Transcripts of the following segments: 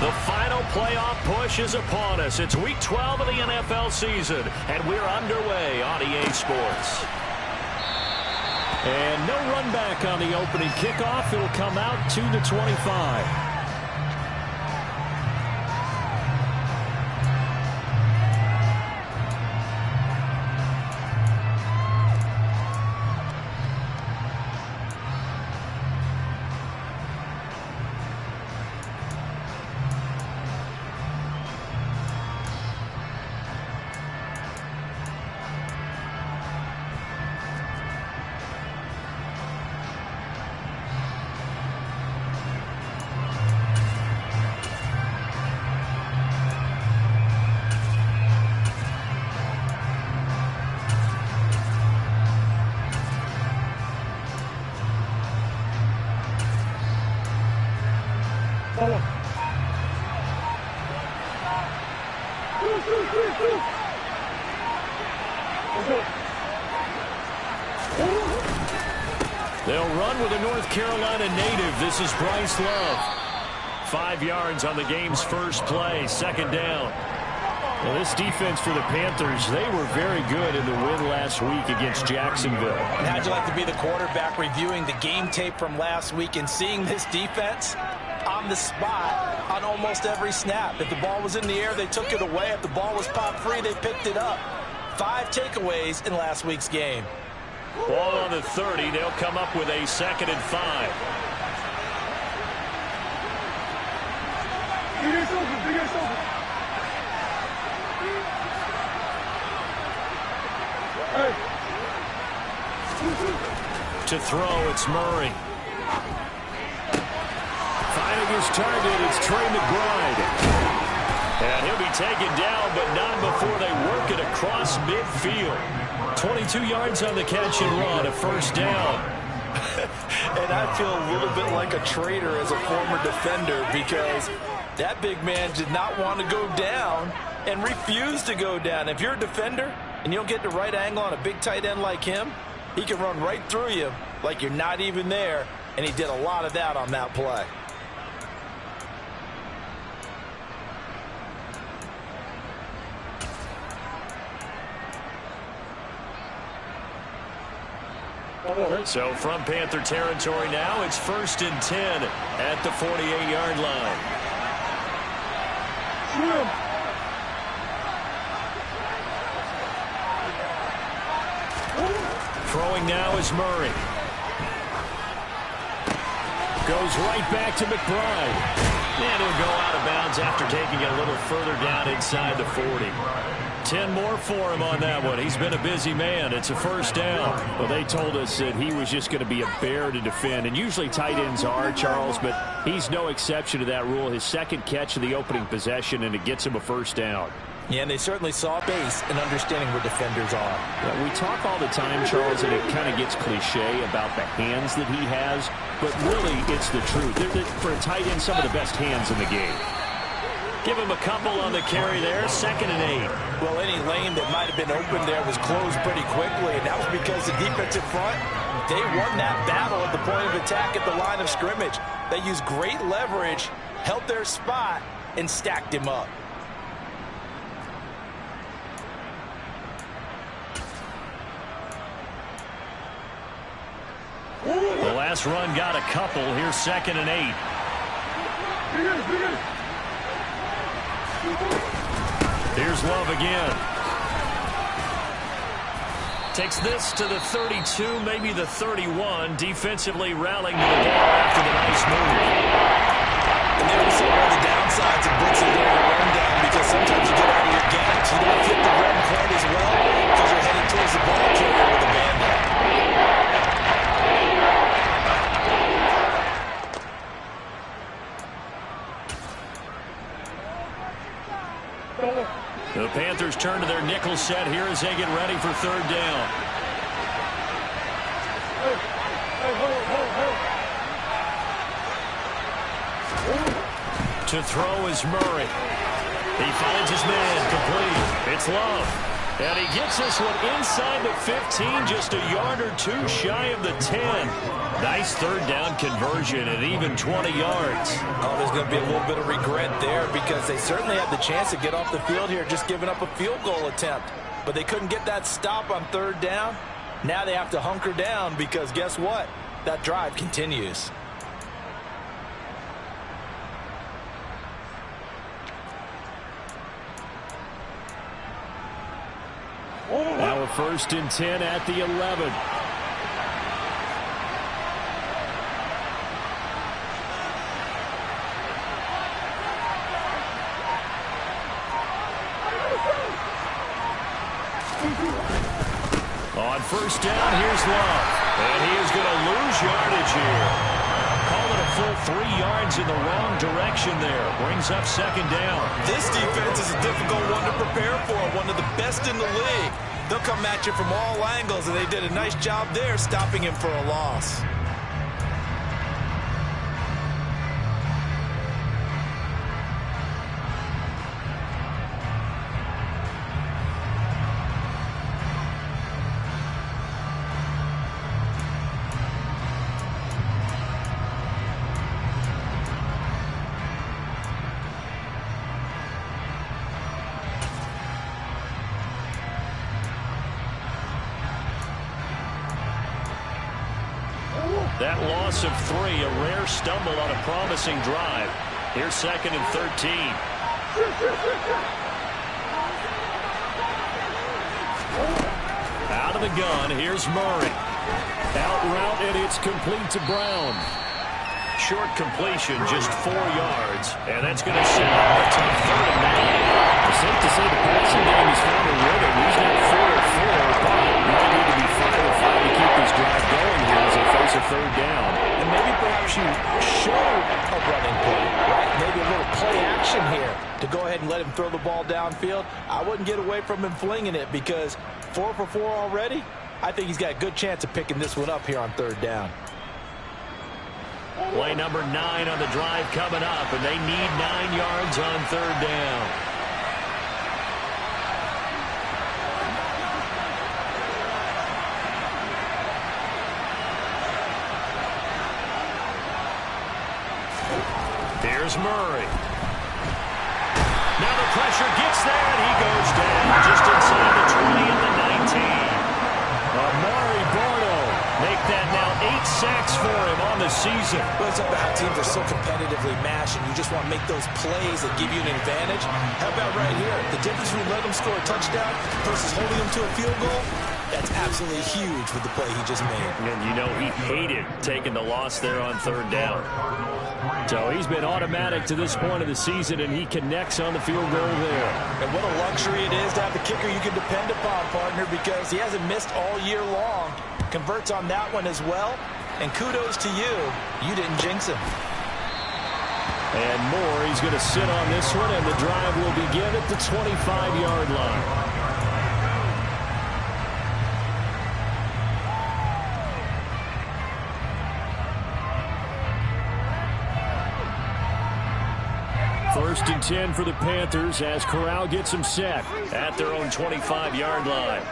The final playoff push is upon us. It's Week 12 of the NFL season, and we're underway on EA Sports. And no run back on the opening kickoff. It'll come out 2-25. They'll run with a North Carolina native. This is Bryce Love. 5 yards on the game's first play. Second down. Well, this defense for the Panthers, they were very good in the win last week against Jacksonville. And how'd you like to be the quarterback reviewing the game tape from last week and seeing this defense on the spot on almost every snap? If the ball was in the air, they took it away. If the ball was popped free, they picked it up. 5 takeaways in last week's game. Ball on the 30. They'll come up with a 2nd and 5. To throw, it's Murray. Finding his target, it's Trey McBride. And he'll be taken down, but not before they work it across midfield. 22 yards on the catch and run, a first down. And I feel a little bit like a traitor as a former defender, because that big man did not want to go down and refused to go down. If you're a defender and you don't get the right angle on a big tight end like him, he can run right through you like you're not even there, and he did a lot of that on that play. So from Panther territory now, it's 1st and 10 at the 48-yard line. Throwing now is Murray. Goes right back to McBride. And he'll go out of bounds after taking it a little further down inside the 40. 10 more for him on that one. He's been a busy man. It's a first down. Well, they told us that he was just going to be a bear to defend. And usually tight ends are, Charles, but he's no exception to that rule. His 2nd catch of the opening possession, and it gets him a first down. Yeah, and they certainly saw base and understanding where defenders are. Yeah, we talk all the time, Charles, and it kind of gets cliche about the hands that he has, but really it's the truth. For a tight end, some of the best hands in the game. Give him a couple on the carry there, 2nd and 8. Well, any lane that might have been open there was closed pretty quickly, and that was because the defensive front, they won that battle at the point of attack at the line of scrimmage. They used great leverage, held their spot, and stacked him up. The last run got a couple. Here's 2nd and 8. Here's Love again. Takes this to the 32, maybe the 31. Defensively rallying to the ball after the nice move. And there we see one of the downsides of blitzing during a run down, because sometimes you get out of your gaps. You don't hit the run quite as well because you're headed towards the ball carrier with a bandit. The Panthers turn to their nickel set here as they get ready for 3rd down. To throw is Murray. He finds his man complete. It's Love. And he gets this one inside the 15, just a yard or two shy of the 10. Nice third down conversion at even 20 yards. Oh, there's going to be a little bit of regret there because they certainly had the chance to get off the field here, just giving up a field goal attempt. But they couldn't get that stop on third down. Now they have to hunker down because guess what? That drive continues. Now a 1st and 10 at the 11. On 1st down, here's Love. And he is going to lose yardage here. Call it a full 3 yards in the wrong direction there. Brings up 2nd down. This defense is a difficult one to prepare for, one of the best in the league. They'll come at you from all angles, and they did a nice job there stopping him for a loss. That loss of 3, a rare stumble on a promising drive. Here's 2nd and 13. Out of the gun, here's Murray. Out route, and it's complete to Brown. Short completion, just 4 yards, and that's going to set up a tough 3rd and 9. It's safe to say the passing game is found a rhythm. He's got 4 of 4, but he might need to be 5 of 5 to keep this drive going here as they face a 3rd down. And maybe perhaps you show a running play, right? Maybe a little play action here to go ahead and let him throw the ball downfield. I wouldn't get away from him flinging it because 4 for 4 already. I think he's got a good chance of picking this one up here on 3rd down. Play number 9 on the drive coming up, and they need 9 yards on 3rd down. Here's Murray. Now the pressure gets there, and he goes down just inside the 20 and the 19. Amari Barno make that now 8 sacks for him on the season. Well, it's about how teams are so competitively matched, and you just want to make those plays that give you an advantage. How about right here? The difference between letting them score a touchdown versus holding them to a field goal, that's absolutely huge with the play he just made. And you know he hated taking the loss there on 3rd down. So he's been automatic to this point of the season, and he connects on the field goal there. And what a luxury it is to have the kicker you can depend upon, partner, because he hasn't missed all year long. Converts on that one as well. And kudos to you. You didn't jinx him. And Moore, he's going to sit on this one, and the drive will begin at the 25-yard line. First and 10 for the Panthers as Corral gets them set at their own 25-yard line.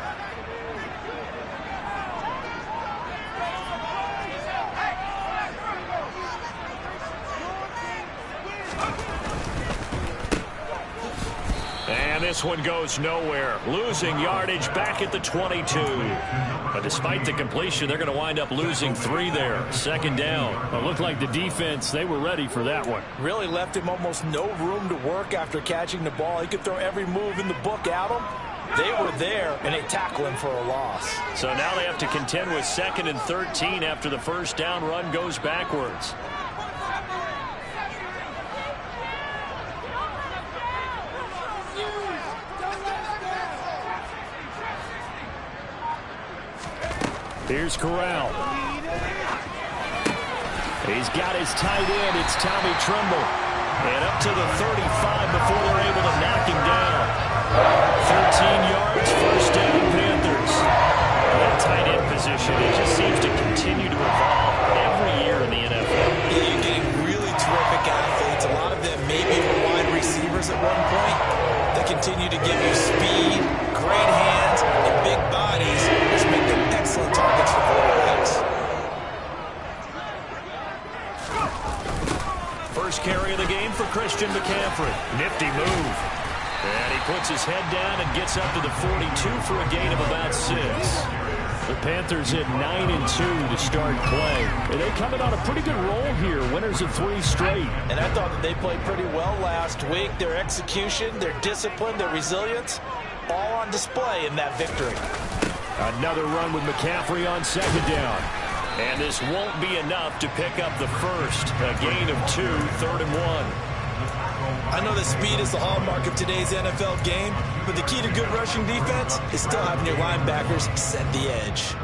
And this one goes nowhere. Losing yardage back at the 22. But despite the completion, they're going to wind up losing 3 there. 2nd down. It looked like the defense, they were ready for that one. Really left him almost no room to work after catching the ball. He could throw every move in the book at him. They were there, and they tackle him for a loss. So now they have to contend with 2nd and 13 after the first down run goes backwards. Here's Corral. He's got his tight end. It's Tommy Tremble. And up to the 35 before they're able to knock him down. 13 yards, first down, Panthers. That tight end position, it just seems to continue to evolve every year in the NFL. Yeah, you're getting really terrific athletes. A lot of them maybe were wide receivers at one point. They continue to give you speed, great hands, gain for Christian McCaffrey. Nifty move. And he puts his head down and gets up to the 42 for a gain of about 6. The Panthers at 9-2 to start play. And they come in on a pretty good roll here. Winners of 3 straight. And I thought that they played pretty well last week. Their execution, their discipline, their resilience, all on display in that victory. Another run with McCaffrey on 2nd down. And this won't be enough to pick up the first. A gain of 2, 3rd and 1. I know that speed is the hallmark of today's NFL game, but the key to good rushing defense is still having your linebackers set the edge.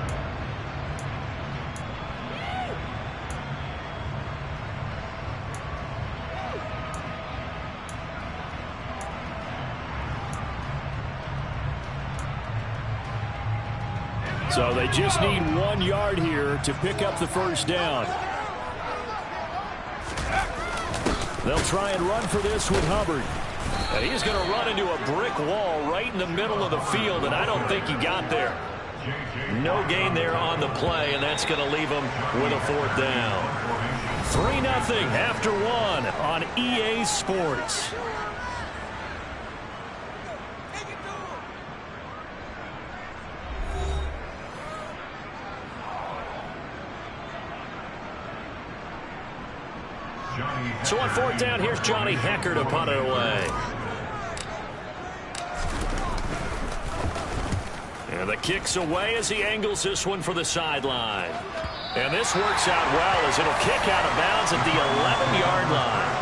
So they just need 1 yard here to pick up the first down. They'll try and run for this with Hubbard. And he's going to run into a brick wall right in the middle of the field, and I don't think he got there. No gain there on the play, and that's going to leave him with a 4th down. 3-0 after 1 on EA Sports. So on 4th down, here's Johnny Hecker to punt it away. And the kick's away as he angles this one for the sideline. And this works out well as it'll kick out of bounds at the 11-yard line.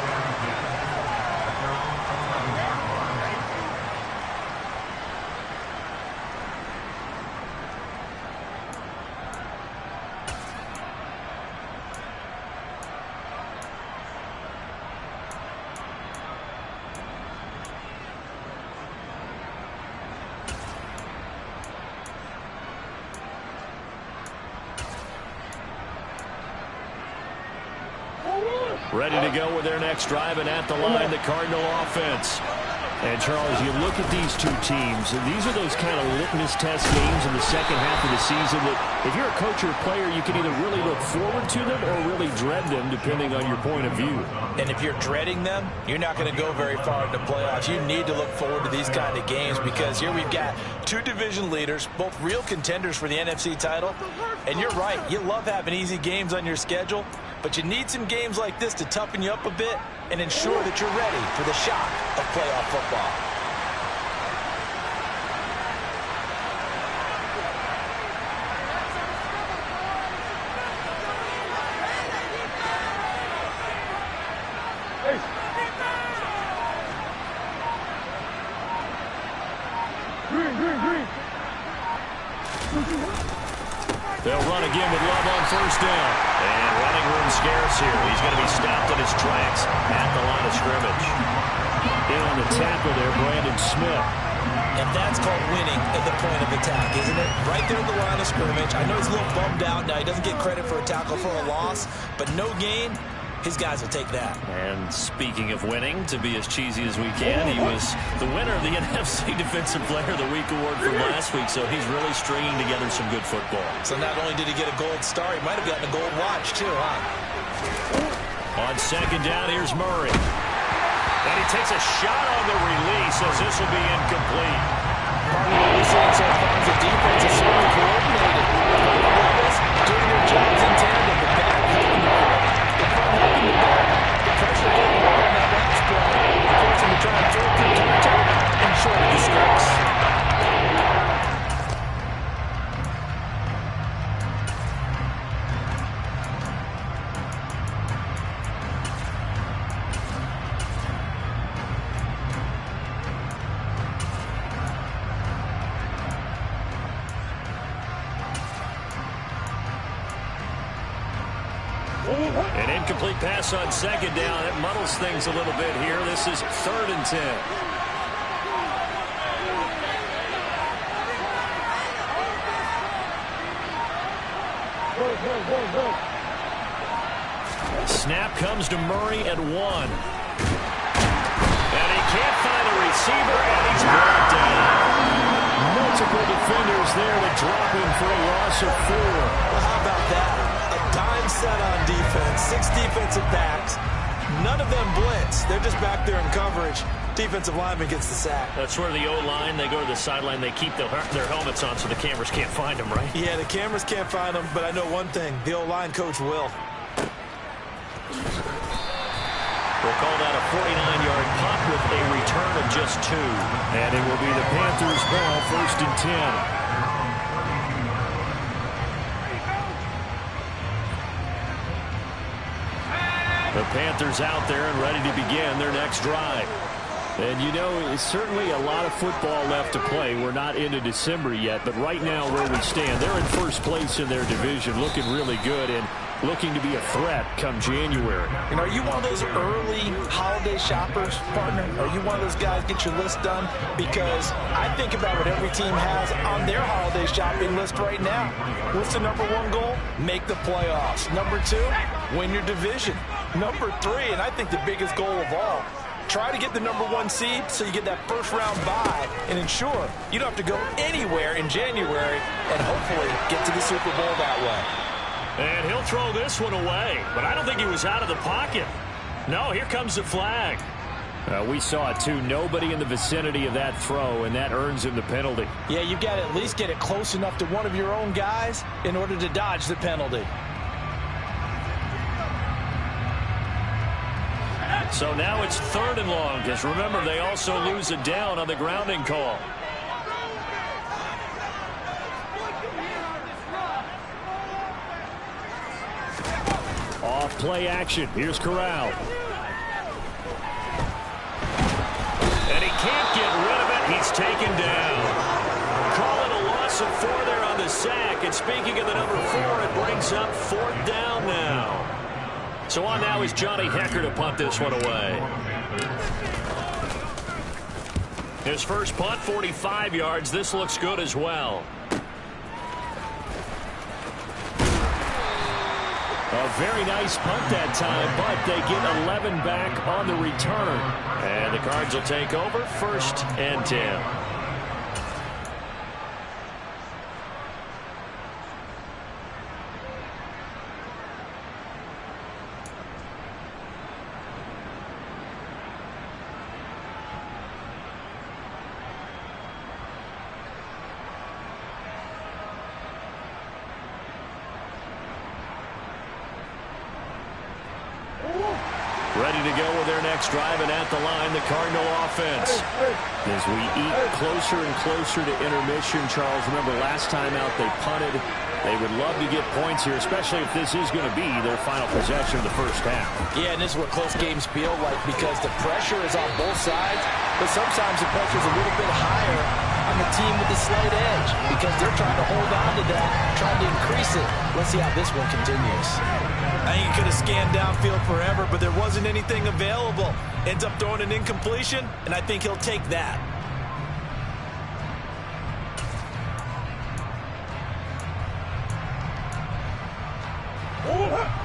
Ready to go with their next drive, and at the line, the Cardinal offense. And, Charles, you look at these two teams, and these are those kind of litmus test games in the second half of the season that if you're a coach or a player, you can either really look forward to them or really dread them, depending on your point of view. And if you're dreading them, you're not going to go very far in the playoffs. You need to look forward to these kind of games because here we've got 2 division leaders, both real contenders for the NFC title. And you're right, you love having easy games on your schedule, but you need some games like this to toughen you up a bit and ensure that you're ready for the shock of playoff football. They'll run again with Love on 1st down. And running room scarce here. He's going to be stopped in his tracks at the line of scrimmage. In on the tackle there, Brandon Smith. And that's called winning at the point of attack, isn't it? Right there at the line of scrimmage. I know he's a little bummed out now. He doesn't get credit for a tackle for a loss, but no gain. His guys will take that. And speaking of winning, to be as cheesy as we can, he was the winner of the NFC Defensive Player of the Week award from last week, so he's really stringing together some good football. So not only did he get a gold star, he might have gotten a gold watch too, huh? On 2nd down, here's Murray. And he takes a shot on the release as this will be incomplete. Part of what we're seeing so far is the defense is certainly coordinated. Doing their jobs in tandem. The back helping the front. The front helping the back. The pressure getting on that last play. Forcing him to try and throw through to the top and short of the sticks. An incomplete pass on 2nd down. It muddles things a little bit here. This is 3rd and 10. Snap comes to Murray at 1. And he can't find a receiver, and he's brought down. Multiple defenders there to drop him for a loss of 4. Well, how about that? A dime set on defense, 6 defensive backs. None of them blitz. They're just back there in coverage. Defensive lineman gets the sack. That's where the O-line, they go to the sideline, they keep their helmets on so the cameras can't find them, right? Yeah, the cameras can't find them, but I know one thing. The O-line coach will. We'll call that a 49-yard punt with a return of just 2. And it will be the Panthers' ball, 1st and 10. The Panthers out there and ready to begin their next drive. And, you know, it's certainly a lot of football left to play. We're not into December yet, but right now where we stand, they're in first place in their division, looking really good and looking to be a threat come January. And are you one of those early holiday shoppers, partner? Are you one of those guys get your list done? Because I think about what every team has on their holiday shopping list right now. What's the number 1 goal? Make the playoffs. Number 2, win your division. Number 3, and I think the biggest goal of all, try to get the number 1 seed so you get that first-round bye and ensure you don't have to go anywhere in January and hopefully get to the Super Bowl that way. And he'll throw this one away, but I don't think he was out of the pocket. No, here comes the flag. We saw it, too. Nobody in the vicinity of that throw, and that earns him the penalty. Yeah, you've got to at least get it close enough to one of your own guys in order to dodge the penalty. So now it's 3rd and long, because remember, they also lose it down on the grounding call. Off play action. Here's Corral. And he can't get rid of it. He's taken down. Call it a loss of 4 there on the sack. And speaking of the number 4, it brings up 4th down now. So on now is Johnny Hecker to punt this one away. His first punt, 45 yards. This looks good as well. A very nice punt that time, but they get 11 back on the return. And the Cards will take over, 1st and 10. Ready to go with their next drive, and at the line, the Cardinal offense. As we eat closer and closer to intermission, Charles, remember last time out they punted. They would love to get points here, especially if this is going to be their final possession of the first half. Yeah, and this is what close games feel like because the pressure is on both sides, but sometimes the pressure is a little bit higher on the team with the slight edge because they're trying to hold on to that, trying to increase it. Let's see how this one continues. I think he could have scanned downfield forever, but there wasn't anything available. Ends up throwing an incompletion, and I think he'll take that.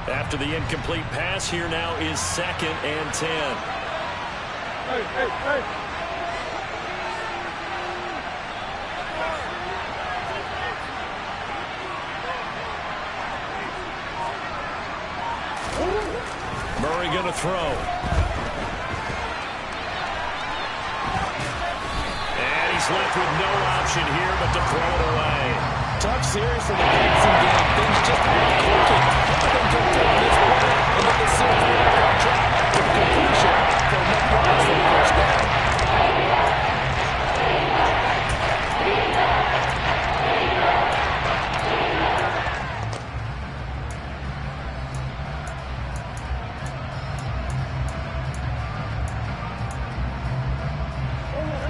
After the incomplete pass, here now is 2nd and 10. Hey. Murray going to throw. And he's left with no option here but to throw it away. Tough series for the passing game. Things just aren't clicking. Nothing can take this one and get the series back on track with completion for no yards for the first down.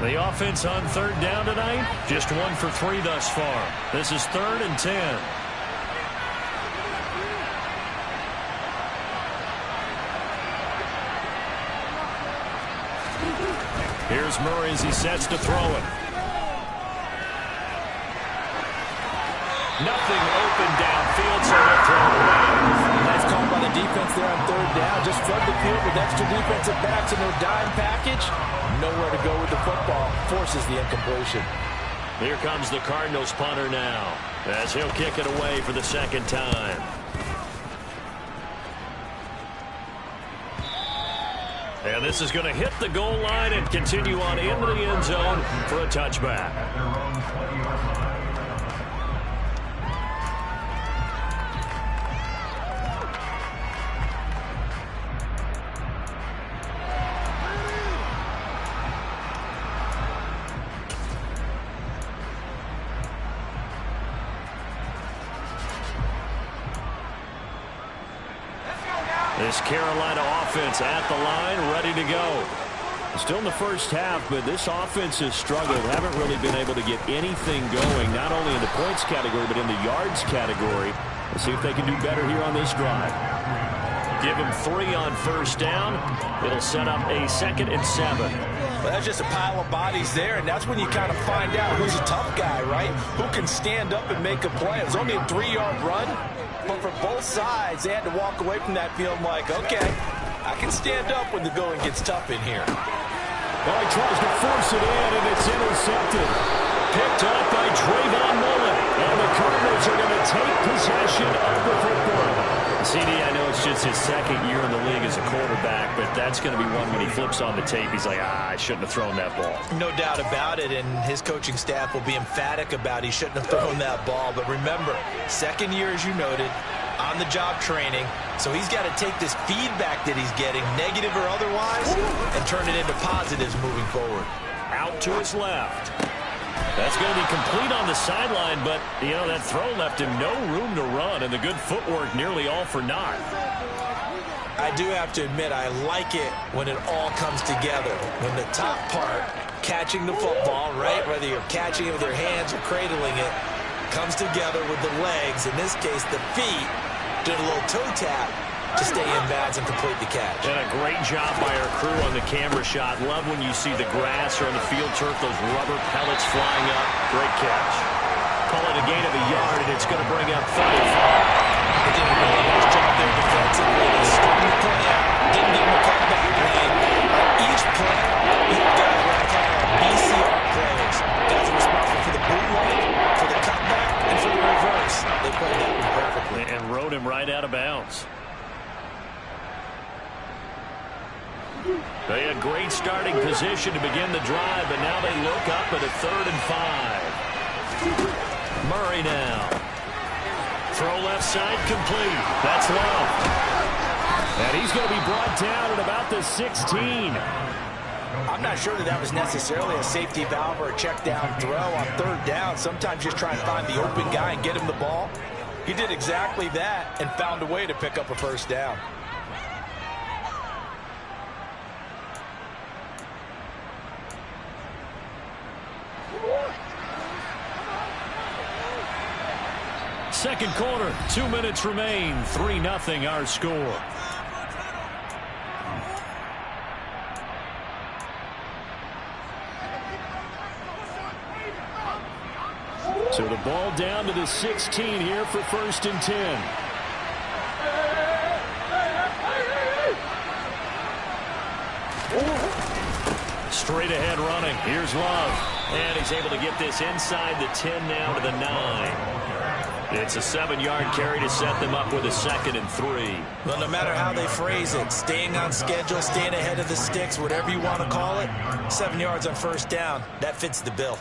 The offense on 3rd down tonight, just 1 for 3 thus far. This is 3rd and 10. Here's Murray as he sets to throw it. Nothing open downfield, so they'll throw it away. Nice call by the defense there on 3rd down. Just flood the field with extra defensive backs in their dime package. Nowhere to go with the football. Forces the incompletion. Here comes the Cardinals punter now as he'll kick it away for the 2nd time. And this is going to hit the goal line and continue on into the end zone for a touchback. This Carolina offense at the line, ready to go. Still in the first half, but this offense has struggled. Haven't really been able to get anything going, not only in the points category, but in the yards category. Let's see if they can do better here on this drive. Give them 3 on first down. It'll set up a 2nd and 7. Well, that's just a pile of bodies there, and that's when you kind of find out who's a tough guy, right? Who can stand up and make a play. It was only a 3-yard run. But for both sides, they had to walk away from that field like, okay, I can stand up when the going gets tough in here. Well, he tries to force it in, and it's intercepted. Picked up by Trayvon Mullen. And the Cardinals are going to take possession of the football. CD, I know it's just his 2nd year in the league as a quarterback, but that's going to be one when he flips on the tape. He's like, I shouldn't have thrown that ball. No doubt about it, and his coaching staff will be emphatic about he shouldn't have thrown that ball. But remember, 2nd year, as you noted, on-the-job training, so he's got to take this feedback that he's getting, negative or otherwise, and turn it into positives moving forward. Out to his left. That's going to be complete on the sideline, but, you know, that throw left him no room to run, and the good footwork nearly all for naught. I do have to admit, I like it when it all comes together. When the top part, catching the football, right, whether you're catching it with your hands or cradling it, comes together with the legs, in this case the feet, did a little toe tap to stay in bounds and complete the catch. And a great job by our crew on the camera shot. Love when you see the grass or on the field turf, those rubber pellets flying up. Great catch. Call it a gain of a yard, and it's going to bring up 35. They did a really nice job there defensively. They started the play out, didn't give him a cutback plan. Each play, you've got what I call BCR plays. Guys are responsible for the bootleg, for the cutback, and for the reverse. They played that one perfectly. And rode him right out of bounds. They had great starting position to begin the drive, but now they look up at a 3rd and 5. Murray now. Throw left side complete. That's Love. And he's going to be brought down at about the 16. I'm not sure that was necessarily a safety valve or a check down throw on 3rd down. Sometimes just try and find the open guy and get him the ball. He did exactly that and found a way to pick up a 1st down. Second quarter, 2 minutes remain. 3-0 our score. So the ball down to the 16 here for 1st and 10. Straight ahead running. Here's Love. And he's able to get this inside the 10 now to the 9. It's a 7-yard carry to set them up with a 2nd and 3. Well, no matter how they phrase it, staying on schedule, staying ahead of the sticks, whatever you want to call it, 7 yards on 1st down, that fits the bill.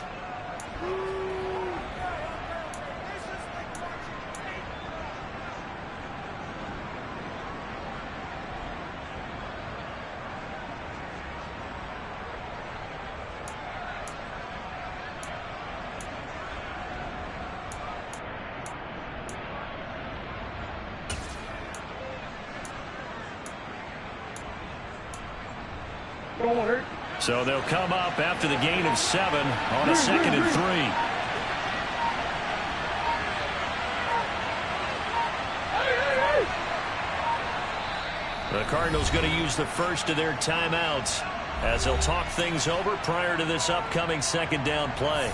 So they'll come up after the gain of 7 on a 2nd and 3. The Cardinals going to use the first of their timeouts as they'll talk things over prior to this upcoming 2nd down play.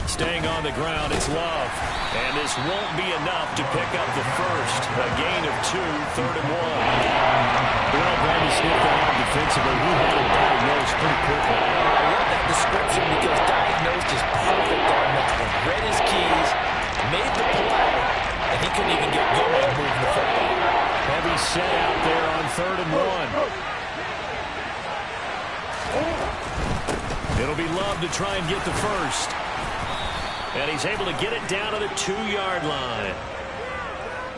Staying on the ground, it's Love. And this won't be enough to pick up the first. A gain of 2, 3rd and 1. Well, Brandon sniffed that out defensively. He had it diagnosed pretty quickly. I love that description because diagnosed is perfect on that one. Read his keys, made the play, and he couldn't even get going moving the football. Heavy set out there on 3rd and 1. It'll be Love to try and get the first. And he's able to get it down to the 2-yard line.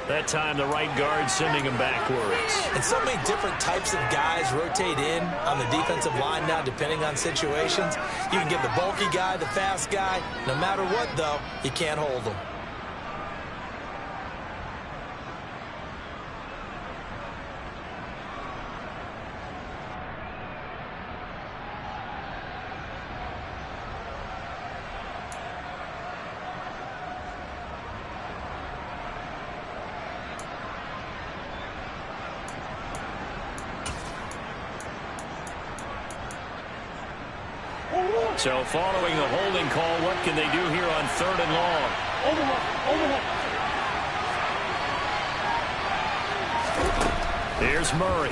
That time, the right guard sending him backwards. And so many different types of guys rotate in on the defensive line now, depending on situations. You can give the bulky guy, the fast guy. No matter what, though, you can't hold him. So following the holding call, what can they do here on 3rd and long? Here's Murray.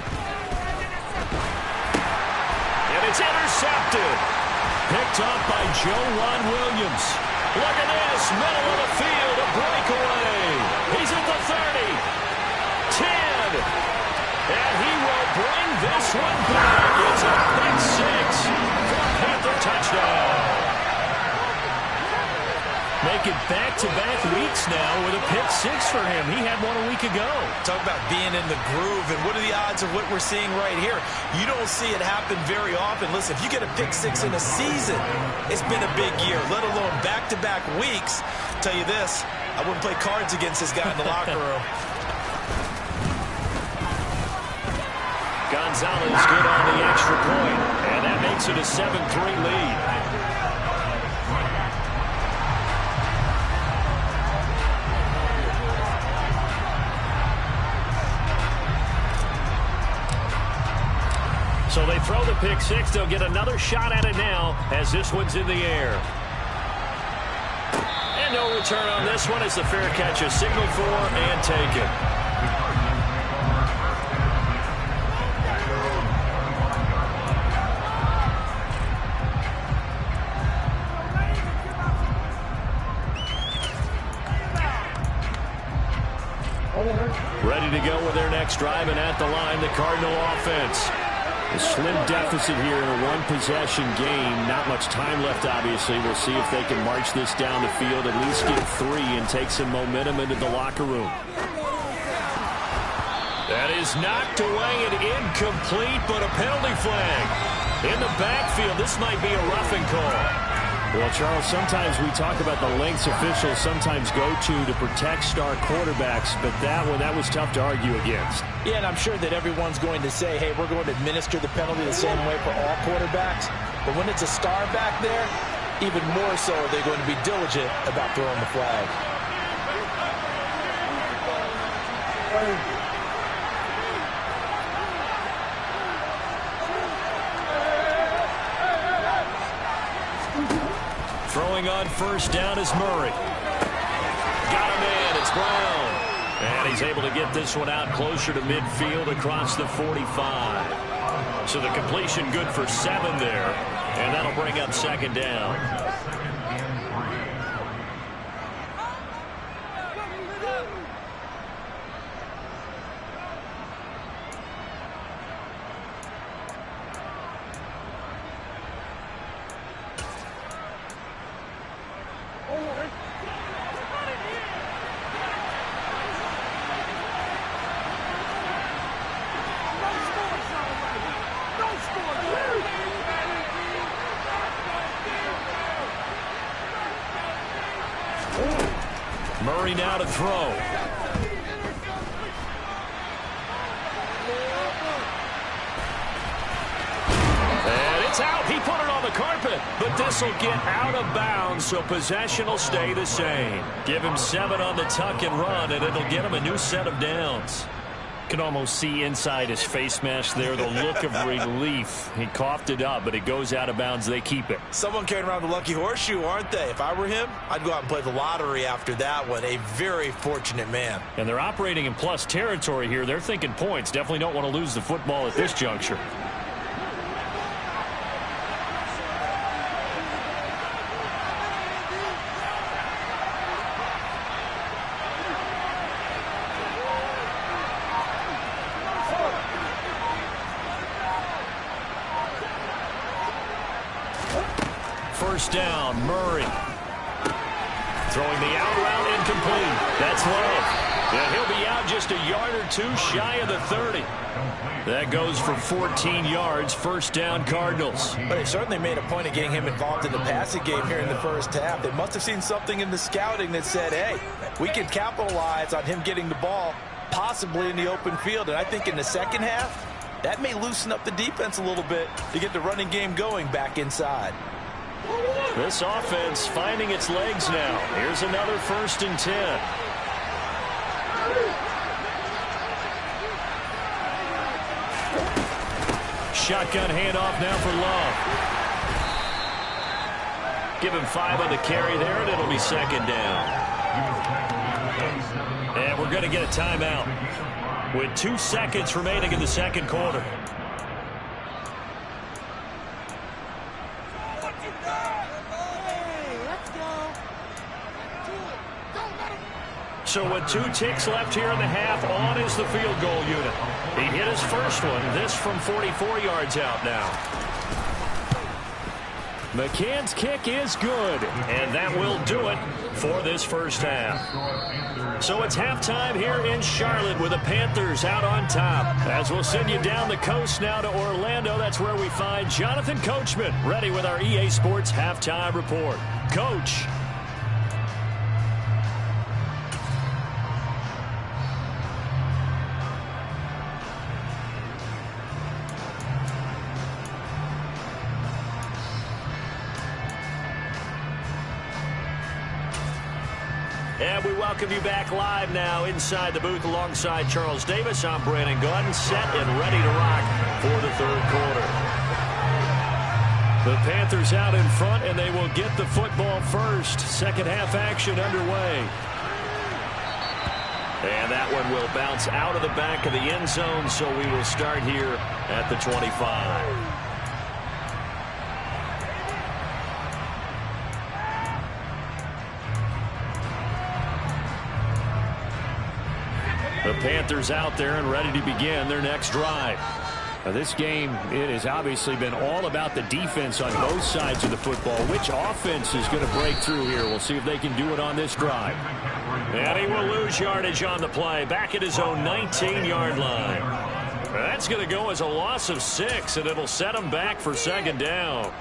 And it's intercepted. Picked up by Juwan Williams. Look at this, middle of the field, a breakaway. He's at the 30, 10. And he will bring this one back. It's a pick 6 for a Panther touchdown. Make it back-to-back weeks now with a pick 6 for him. He had one a week ago. Talk about being in the groove, and what are the odds of what we're seeing right here? You don't see it happen very often. Listen, if you get a pick 6 in a season, it's been a big year, let alone back-to-back weeks. Tell you this, I wouldn't play cards against this guy in the locker room. Gonzalez good on the extra point, and that makes it a 7-3 lead. So they throw the pick 6. They'll get another shot at it now as this one's in the air. And no return on this one as the fair catch is signaled for and taken. Ready to go with their next drive, and at the line, the Cardinal offense. A slim deficit here in a one-possession game. Not much time left, obviously. We'll see if they can march this down the field, at least get 3, and take some momentum into the locker room. That is knocked away and incomplete, but a penalty flag. In the backfield, this might be a roughing call. Well, Charles, sometimes we talk about the lengths officials sometimes go to protect star quarterbacks, but that was tough to argue against. Yeah, and I'm sure that everyone's going to say, hey, we're going to administer the penalty the same way for all quarterbacks. But when it's a star back there, even more so are they going to be diligent about throwing the flag. Throwing on first down is Murray. Got him in. It's Brown. And he's able to get this one out closer to midfield across the 45. So the completion good for 7 there. And that'll bring up 2nd down. Murray now to throw. And it's out. He put it on the carpet. But this will get out of bounds, so possession will stay the same. Give him 7 on the tuck and run, and it'll get him a new set of downs. Can almost see inside his face mask there the look of relief. He coughed it up, but it goes out of bounds. They keep it. Someone carrying around the lucky horseshoe, aren't they? If I were him, I'd go out and play the lottery after that one. A very fortunate man. And they're operating in plus territory here. They're thinking points. Definitely don't want to lose the football at this juncture. First down, Murray. Throwing the out route incomplete. That's Love. And he'll be out just a yard or two shy of the 30. That goes for 14 yards. First down, Cardinals. But they certainly made a point of getting him involved in the passing game here in the first half. They must have seen something in the scouting that said, hey, we can capitalize on him getting the ball possibly in the open field. And I think in the second half, that may loosen up the defense a little bit to get the running game going back inside. This offense finding its legs now. Here's another 1st and 10. Shotgun handoff now for Love. Give him 5 on the carry there, and it'll be 2nd down. And we're going to get a timeout with 2 seconds remaining in the second quarter. So with 2 ticks left here in the half, on is the field goal unit. He hit his first one. This from 44 yards out now. McCann's kick is good, and that will do it for this first half. So it's halftime here in Charlotte with the Panthers out on top. As we'll send you down the coast now to Orlando, that's where we find Jonathan Coachman ready with our EA Sports halftime report. Coach. And we welcome you back live now inside the booth alongside Charles Davis. I'm Brandon Gunn, set and ready to rock for the third quarter. The Panthers out in front, and they will get the football first. Second half action underway. And that one will bounce out of the back of the end zone, so we will start here at the 25. The Panthers out there and ready to begin their next drive. Now this game, it has obviously been all about the defense on both sides of the football. Which offense is going to break through here? We'll see if they can do it on this drive. And he will lose yardage on the play. Back at his own 19-yard line. That's going to go as a loss of 6, and it'll set him back for 2nd down.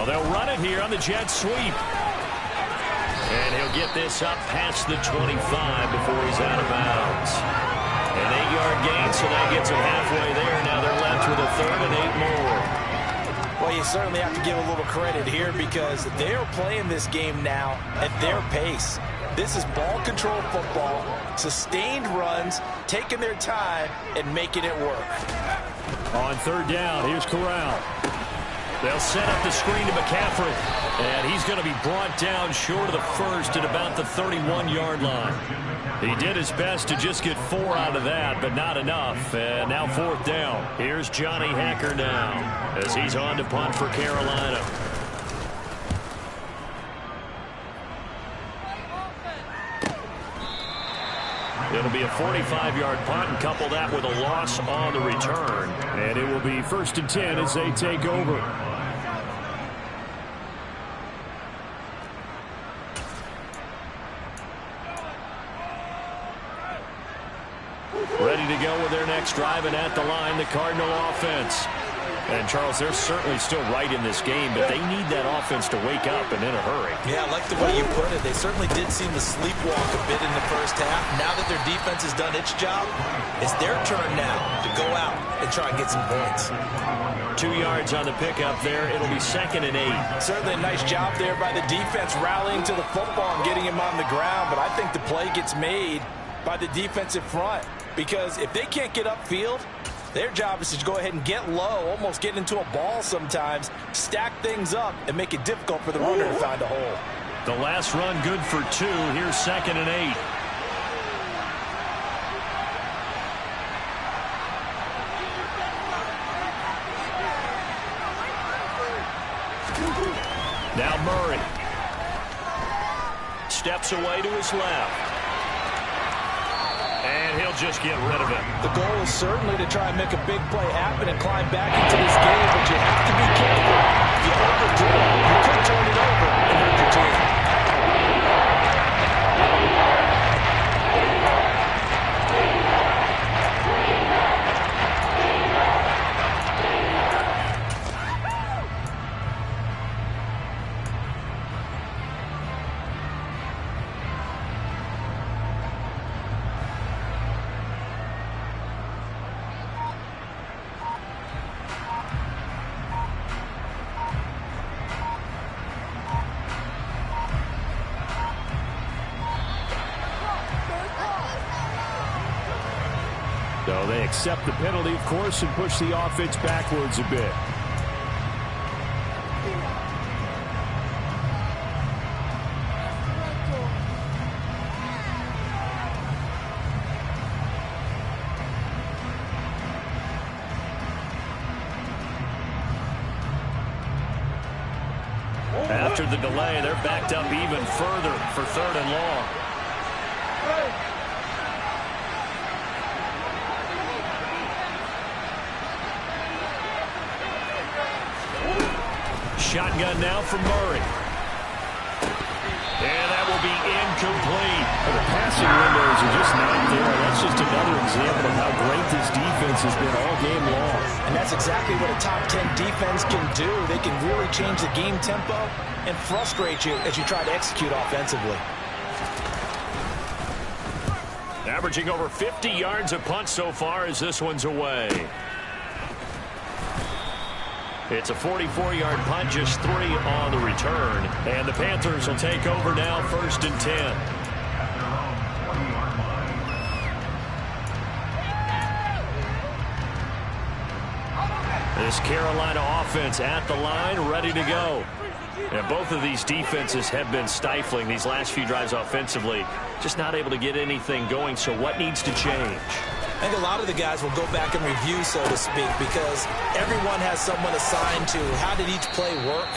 They'll run it here on the jet sweep. And he'll get this up past the 25 before he's out of bounds. An 8-yard gain, so that gets him halfway there. Now they're left with a 3rd and 8 more. Well, you certainly have to give a little credit here because they're playing this game now at their pace. This is ball control football, sustained runs, taking their time, and making it work. On 3rd down, here's Corral. They'll set up the screen to McCaffrey, and he's going to be brought down short of the first at about the 31-yard line. He did his best to just get 4 out of that, but not enough. And now 4th down. Here's Johnny Hacker now as he's on to punt for Carolina. It'll be a 45-yard punt and couple that with a loss on the return. And it will be 1st and 10 as they take over. Ready to go with their next drive, and at the line, the Cardinal offense. And, Charles, they're certainly still right in this game, but they need that offense to wake up and in a hurry. Yeah, I like the way you put it. They certainly did seem to sleepwalk a bit in the first half. Now that their defense has done its job, it's their turn now to go out and try and get some points. 2 yards on the pickup there. It'll be 2nd and 8. Certainly a nice job there by the defense rallying to the football and getting him on the ground, but I think the play gets made by the defensive front because if they can't get upfield, their job is to go ahead and get low, almost get into a ball sometimes, stack things up, and make it difficult for the runner to find a hole. The last run good for 2. Here's 2nd and 8. Now Murray. Steps away to his left. And he'll just get rid of it. The goal is certainly to try and make a big play happen and climb back into this game, but you have to be careful. If you overdo it, you could turn it over and hurt your team. So they accept the penalty, of course, and push the offense backwards a bit. After the delay, they're backed up even further for 3rd and long. Shotgun now from Murray. And that will be incomplete. Well, the passing windows are just not there. That's just another example of how great this defense has been all game long. And that's exactly what a top 10 defense can do. They can really change the game tempo and frustrate you as you try to execute offensively. Averaging over 50 yards a punt so far as this one's away. It's a 44-yard punt, just 3 on the return. And the Panthers will take over now, 1st and 10. This Carolina offense at the line, ready to go. And both of these defenses have been stifling these last few drives offensively. Just not able to get anything going, so what needs to change? I think a lot of the guys will go back and review, so to speak, because everyone has someone assigned to how did each play work.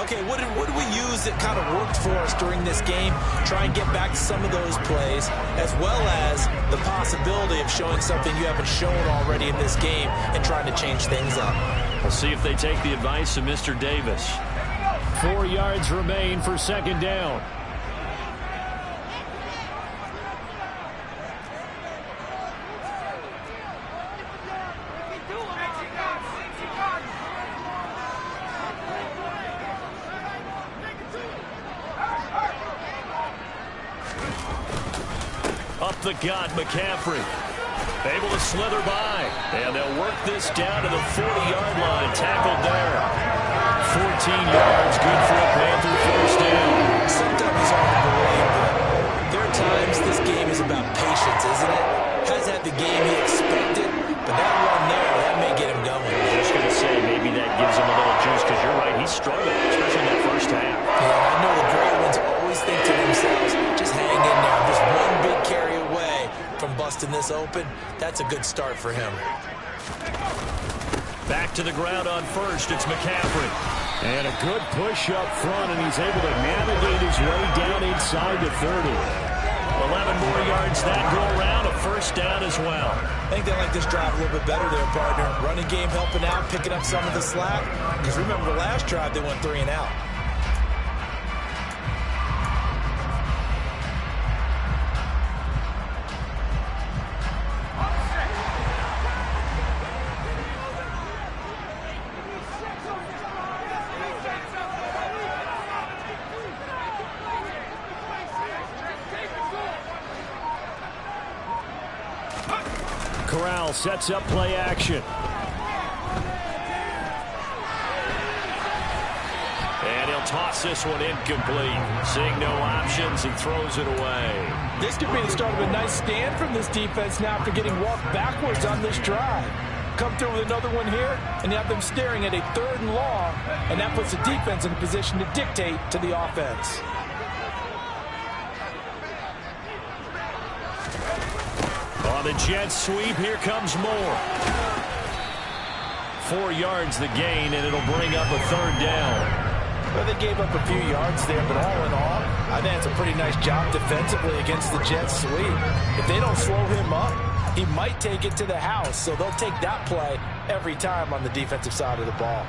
Okay, what did we use that kind of worked for us during this game? Try and get back to some of those plays, as well as the possibility of showing something you haven't shown already in this game and trying to change things up. We'll see if they take the advice of Mr. Davis. 4 yards remain for 2nd down. Up the gut, McCaffrey. Able to slither by. And they'll work this down to the 40-yard line. Tackled there. 14 yards, good for a Panther 1st down. Sometimes it's hard to believe, but there are times this game is about patience, isn't it? Has had the game he expected, but that run there, that may get him going. I was just going to say, maybe that gives him a little juice, because you're right, he struggled, especially in that first half. Yeah, I know the great ones always think to themselves, just hang in there. I'm just one big carry away from busting this open. That's a good start for him. Back to the ground on 1st, it's McCaffrey. And a good push up front, and he's able to navigate his way down inside the 30. 11 more yards that go around, a 1st down as well. I think they like this drive a little bit better there, partner. Running game helping out, picking up some of the slack. Because remember, the last drive, they went 3 and out. Corral sets up play action. And he'll toss this one incomplete. Seeing no options, he throws it away. This could be the start of a nice stand from this defense now after getting walked backwards on this drive. Come through with another one here, and you have them staring at a 3rd and long, and that puts the defense in a position to dictate to the offense. On the jet sweep, here comes more. 4 yards the gain, and it'll bring up a 3rd down. Well, they gave up a few yards there, but all in all, I think it's a pretty nice job defensively against the jet sweep. If they don't slow him up, he might take it to the house, so they'll take that play every time on the defensive side of the ball.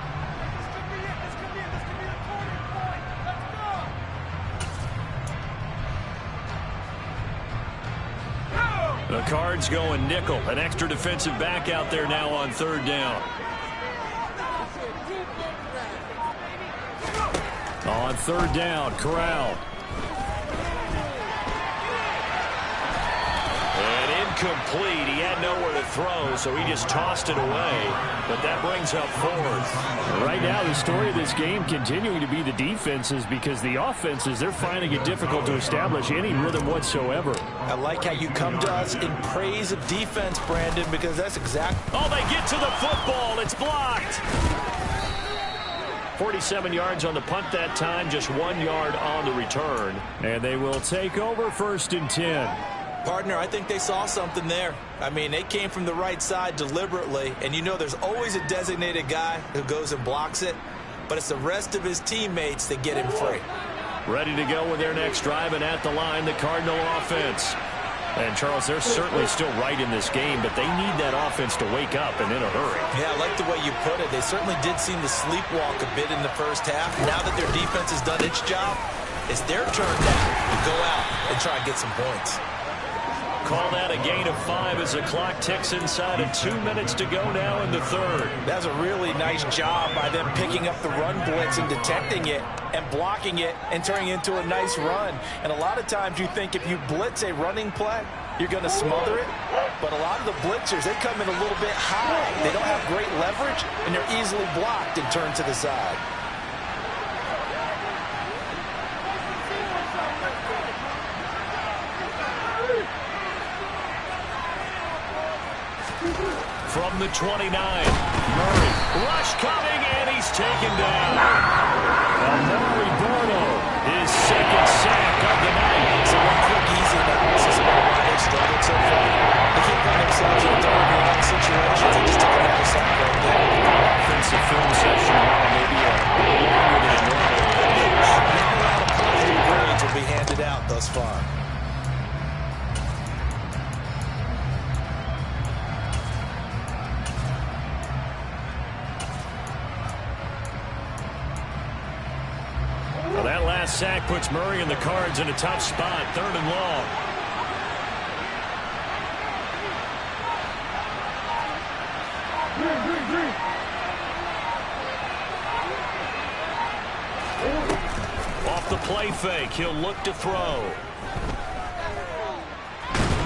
The Cards going nickel. An extra defensive back out there now on 3rd down. On 3rd down, Corral. And incomplete. He had nowhere to throw, so he just tossed it away. But that brings up 4th. Right now, the story of this game continuing to be the defenses, because the offenses, they're finding it difficult to establish any rhythm whatsoever. I like how you come to us in praise of defense, Brandon, because that's exactly... Oh, they get to the football. It's blocked. 47 yards on the punt that time, just 1 yard on the return. And they will take over 1st and 10. Partner, I think they saw something there. I mean, they came from the right side deliberately, and you know there's always a designated guy who goes and blocks it, but it's the rest of his teammates that get him free. Ready to go with their next drive, and at the line, the Cardinal offense. And, Charles, they're certainly still right in this game, but they need that offense to wake up and in a hurry. Yeah, I like the way you put it. They certainly did seem to sleepwalk a bit in the first half. Now that their defense has done its job, it's their turn now to go out and try and get some points. Call that a gain of 5 as the clock ticks inside of 2 minutes to go now in the 3rd. That's a really nice job by them picking up the run blitz and detecting it and blocking it and turning it into a nice run. And a lot of times you think if you blitz a running play, you're going to smother it. But a lot of the blitzers, they come in a little bit high. They don't have great leverage, and they're easily blocked and turned to the side. From the 29, Murray. Rush coming, and he's taken down. Murray Borno, his 2nd sack of the night. So one quick, easy analysis about why they struggled so far. They keep putting themselves in third-and-long situations. They just took another sack right there. Offensive film session, maybe a longer than normal. Not a lot of positive grades will be handed out thus far. Well, that last sack puts Murray and the Cards in a tough spot, 3rd and long. Off the play fake, he'll look to throw.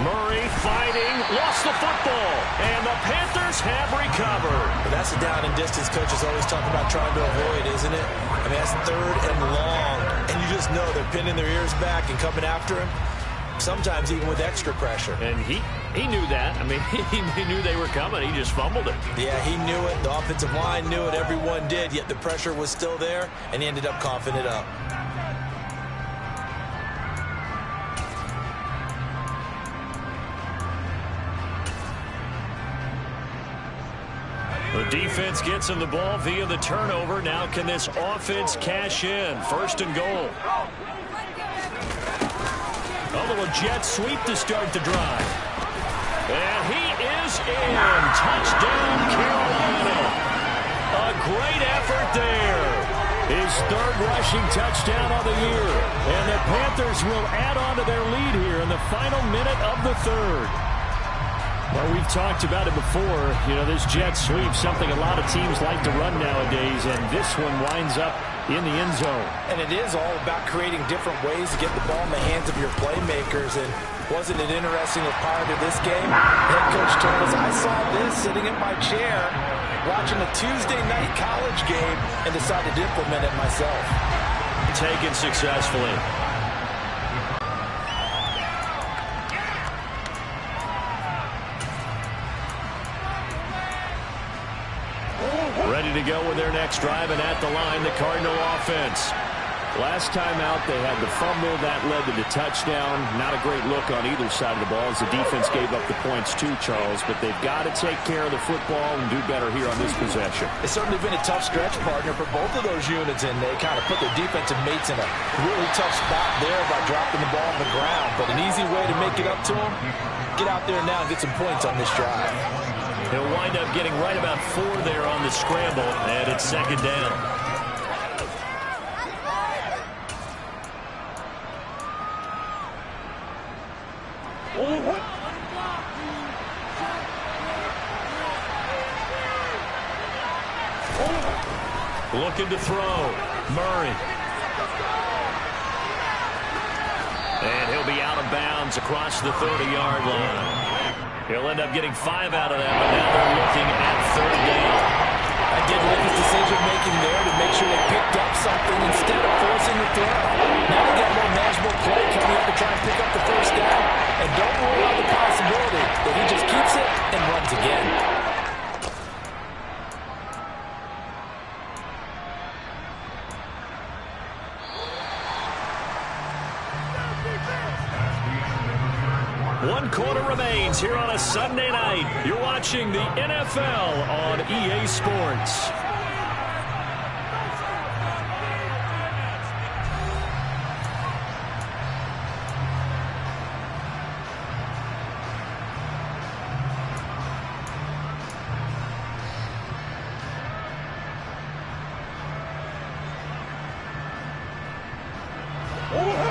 Murray fighting, lost the football, and the Panthers have recovered. But that's a down and distance coaches always talk about trying to avoid, isn't it? I mean, that's 3rd and long, and you just know they're pinning their ears back and coming after him, sometimes even with extra pressure. And he knew that. I mean, he knew they were coming. He just fumbled it. Yeah, he knew it. The offensive line knew it. Everyone did, yet the pressure was still there, and he ended up coughing it up. The defense gets him the ball via the turnover. Now can this offense cash in? 1st and goal. A little jet sweep to start the drive. And he is in. Touchdown, Carolina. A great effort there. His 3rd rushing touchdown of the year. And the Panthers will add on to their lead here in the final minute of the 3rd. Well, we've talked about it before. You know, this jet sweep, something a lot of teams like to run nowadays, and this one winds up in the end zone. And it is all about creating different ways to get the ball in the hands of your playmakers. And wasn't it interesting that prior to this game, head coach told us, I saw this sitting in my chair watching a Tuesday night college game and decided to implement it myself. Taken successfully. Ready to go with their next drive, and at the line, the Cardinal offense. Last time out, they had the fumble. That led to the touchdown. Not a great look on either side of the ball as the defense gave up the points too, Charles. But they've got to take care of the football and do better here on this possession. It's certainly been a tough stretch, partner, for both of those units, and they kind of put their defensive mates in a really tough spot there by dropping the ball on the ground. But an easy way to make it up to them, get out there now and get some points on this drive. He'll wind up getting right about 4 there on the scramble, and it's second down. Looking to throw. Murray. And he'll be out of bounds across the 30-yard line. He'll end up getting 5 out of that, but now they're looking at third down. I did like his decision-making there to make sure they picked up something instead of forcing the throw. Now they got more manageable play coming up to try and pick up the first down. And don't rule out the possibility that he just keeps it and runs again. One quarter remains here on a Sunday night. You're watching the NFL on EA Sports.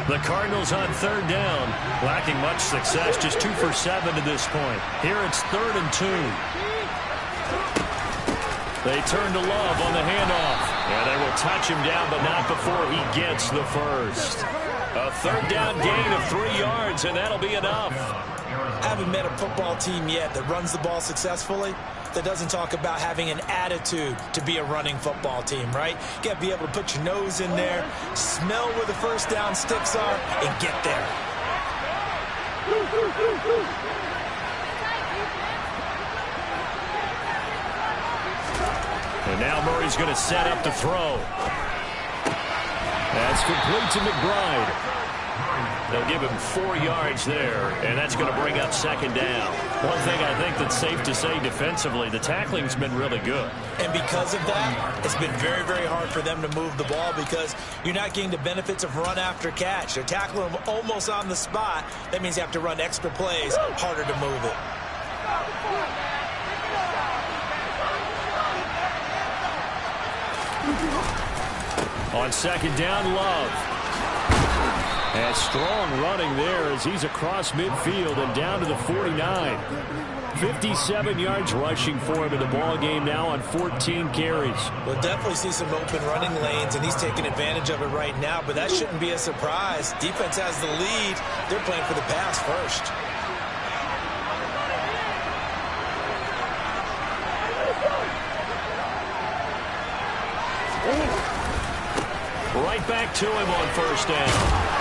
The Cardinals on third down, lacking much success, just 2 for 7 to this point. Here it's 3rd and 2. They turn to Love on the handoff. Yeah, they will touch him down, but not before he gets the first. A third down gain of 3 yards, and that'll be enough. I haven't met a football team yet that runs the ball successfully that doesn't talk about having an attitude to be a running football team, right? You got to be able to put your nose in there, smell where the first down sticks are, and get there. And now Murray's going to set up to throw. That's complete to McBride. They'll give him 4 yards there, and that's going to bring up second down. One thing I think that's safe to say defensively, the tackling's been really good. And because of that, it's been very, very hard for them to move the ball because you're not getting the benefits of run after catch. They're tackling them almost on the spot. That means you have to run extra plays, harder to move it. On second down, Love. And strong running there as he's across midfield and down to the 49. 57 yards rushing for him in the ball game now on 14 carries. We'll definitely see some open running lanes, and he's taking advantage of it right now, but that shouldn't be a surprise. Defense has the lead. They're playing for the pass first. Right back to him on first down.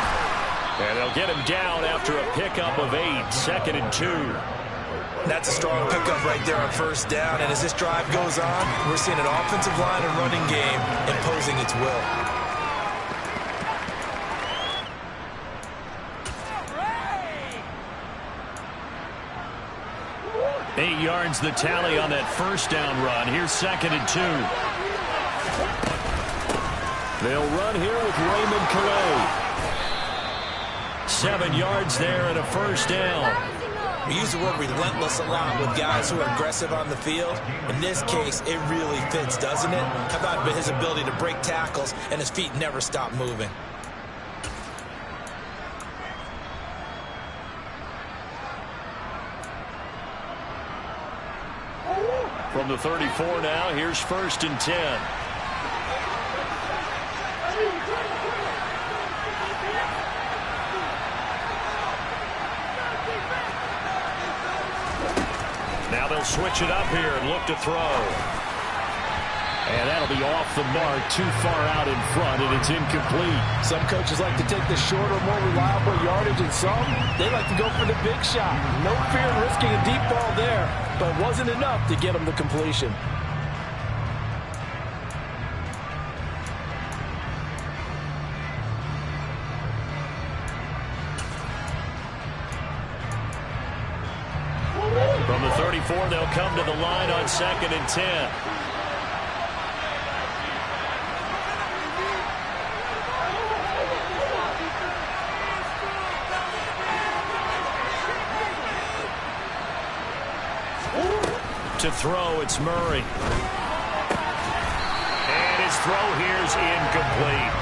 And they'll get him down after a pickup of 8, 2nd and 2. That's a strong pickup right there on first down. And as this drive goes on, we're seeing an offensive line and running game imposing its will. Eight yards the tally on that first down run. Here's 2nd and 2. They'll run here with Raymond Calais. 7 yards there and a first down. We use the word relentless a lot with guys who are aggressive on the field. In this case, it really fits, doesn't it? How about his ability to break tackles and his feet never stop moving? From the 34 now, here's 1st and 10. Now they'll switch it up here and look to throw. And that'll be off the mark, too far out in front, and it's incomplete. Some coaches like to take the shorter, more reliable yardage, and some, they like to go for the big shot. No fear in risking a deep ball there, but it wasn't enough to get them the completion. From the 34, they'll come to the line on 2nd and 10. To throw, it's Murray. And his throw here's incomplete.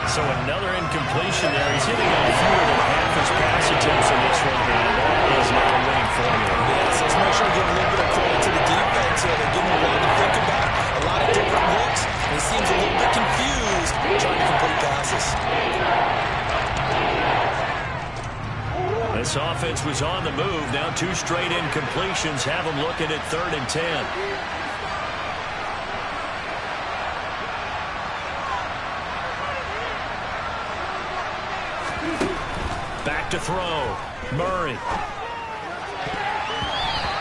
So another incompletion there. He's hitting on fewer than half his pass attempts in this one, and that is not a winning formula. Yes, let's make sure we give a little bit of credit to the defense here. They're giving him a lot to think about, a lot of different looks, and he seems a little bit confused trying to complete passes. This offense was on the move. Now 2 straight incompletions have them looking at 3rd and 10. Back to throw. Murray.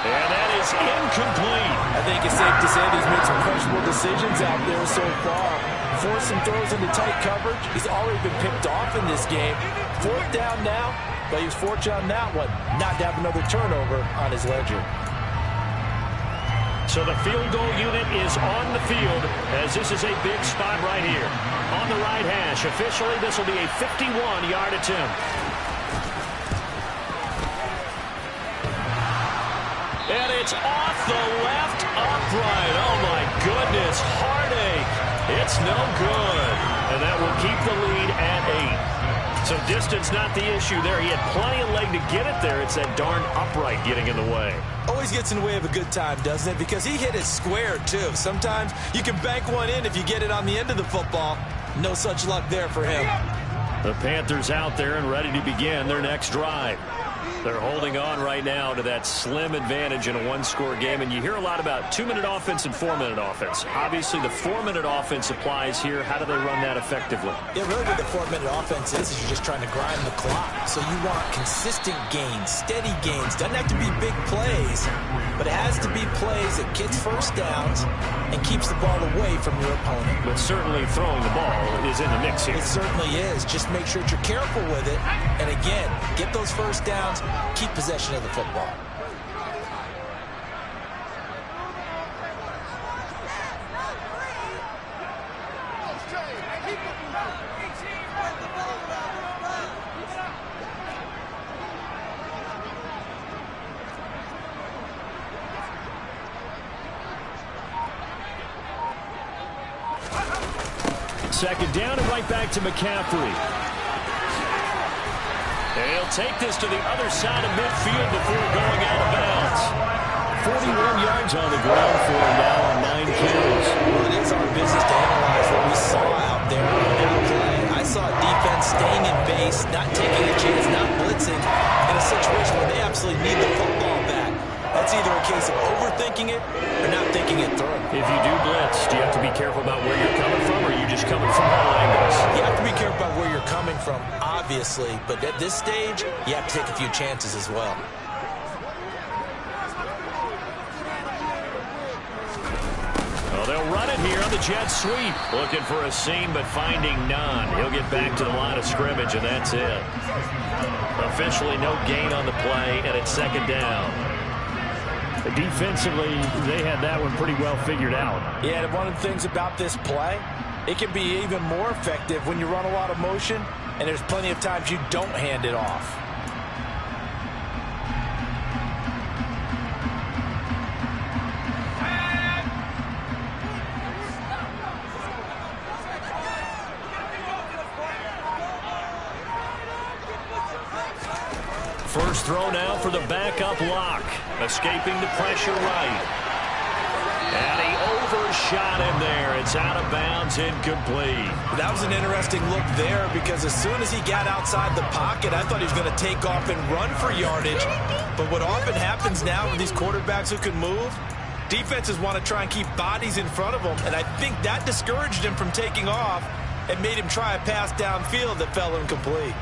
And that is incomplete. I think it's safe to say that he's made some questionable decisions out there so far. Forced some throws into tight coverage. He's already been picked off in this game. 4th down now. But he was fortunate on that one, not to have another turnover on his ledger. So the field goal unit is on the field as this is a big spot right here. On the right hash, officially this will be a 51-yard attempt. And it's off the left upright. Oh my goodness, heartache. It's no good. And that will keep the lead at 8. So distance not the issue there. He had plenty of leg to get it there. It's that darn upright getting in the way. Always gets in the way of a good time, doesn't it? Because he hit it square, too. Sometimes you can bank one in if you get it on the end of the football. No such luck there for him. The Panthers out there and ready to begin their next drive. They're holding on right now to that slim advantage in a 1-score game, and you hear a lot about 2-minute offense and 4-minute offense. Obviously, the 4-minute offense applies here. How do they run that effectively? Yeah, really what the 4-minute offense is you're just trying to grind the clock. So you want consistent gains, steady gains. Doesn't have to be big plays, but it has to be plays that gets first downs and keeps the ball away from your opponent. But certainly throwing the ball is in the mix here. It certainly is. Just make sure that you're careful with it. And again, get those first downs. Keep possession of the football. Second down and right back to McCaffrey. He'll take this to the other side of midfield before going out of bounds. 41 yards on the ground for him now on 9 carries. Well, it is our business to analyze what we saw out there on that play. I saw defense staying in base, not taking a chance, not blitzing in a situation where they absolutely need the football back. That's either a case of overthinking it or not thinking it through. If you do blitz, do you have to be careful about where you're coming from, or are you just coming from all angles? You have to be careful about where you're coming from, obviously, but at this stage, you have to take a few chances as well. Well, they'll run it here on the jet sweep. Looking for a seam, but finding none. He'll get back to the line of scrimmage, and that's it. Officially no gain on the play, and it's 2nd down. Defensively, they had that one pretty well figured out. Yeah, and one of the things about this play, it can be even more effective when you run a lot of motion, and there's plenty of times you don't hand it off. First throw now for the backup lock. Escaping the pressure right. And he overshot him there. It's out of bounds, incomplete. That was an interesting look there because as soon as he got outside the pocket, I thought he was going to take off and run for yardage. But what often happens now with these quarterbacks who can move, defenses want to try and keep bodies in front of them, and I think that discouraged him from taking off and made him try a pass downfield that fell incomplete.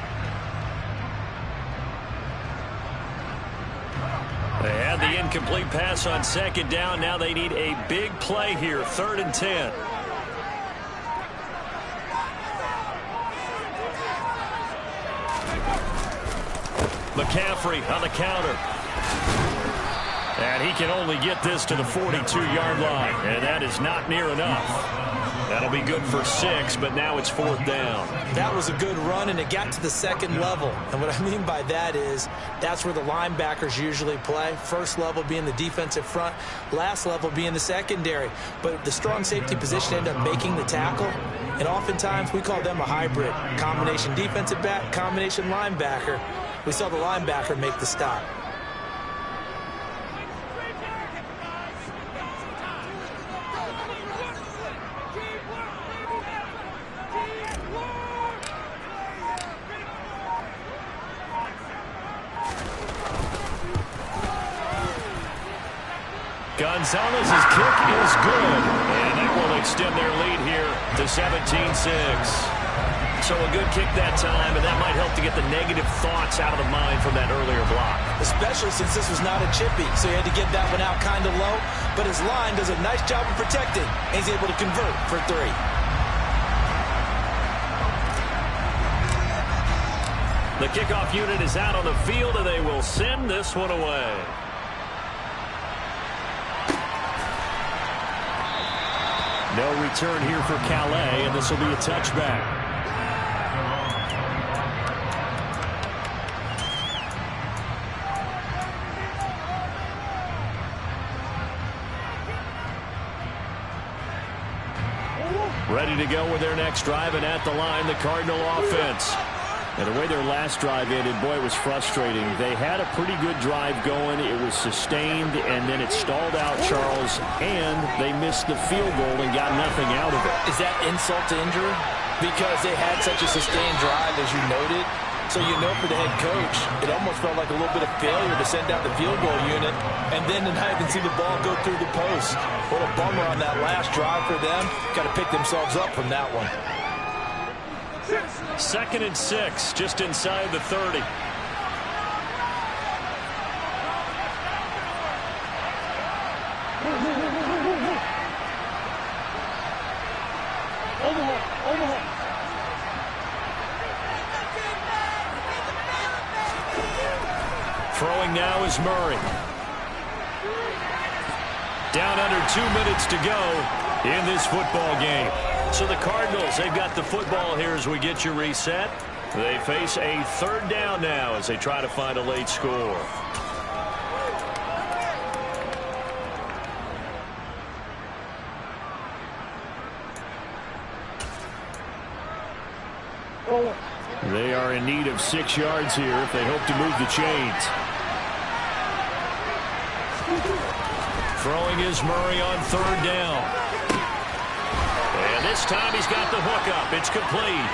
They had the incomplete pass on second down. Now they need a big play here, 3rd and 10. McCaffrey on the counter. And he can only get this to the 42-yard line, and that is not near enough. That'll be good for 6, but now it's 4th down. That was a good run, and it got to the second level. And what I mean by that is that's where the linebackers usually play. First level being the defensive front, last level being the secondary. But the strong safety position ended up making the tackle, and oftentimes we call them a hybrid. Combination defensive back, combination linebacker. We saw the linebacker make the stop. Gonzalez's kick is good, and that will extend their lead here to 17-6. So a good kick that time, and that might help to get the negative thoughts out of the mind from that earlier block. Especially since this was not a chippy, so he had to get that one out kind of low, but his line does a nice job of protecting, and he's able to convert for 3. The kickoff unit is out on the field, and they will send this one away. No return here for Calais, and this will be a touchback. Ready to go with their next drive, and at the line, the Cardinal offense. And the way their last drive ended, boy, it was frustrating. They had a pretty good drive going. It was sustained, and then it stalled out, Charles, and they missed the field goal and got nothing out of it. Is that insult to injury? Because they had such a sustained drive, as you noted. So you know for the head coach, it almost felt like a little bit of failure to send out the field goal unit, and then to not even see the ball go through the post. What a bummer on that last drive for them. Got to pick themselves up from that one. 2nd and 6, just inside the 30. Throwing now is Murray. Down under 2 minutes to go in this football game. So the Cardinals, they've got the football here as we get you reset. They face a 3rd down now as they try to find a late score. They are in need of 6 yards here if they hope to move the chains. Throwing is Murray on 3rd down. And this time he's got the hook up. It's complete.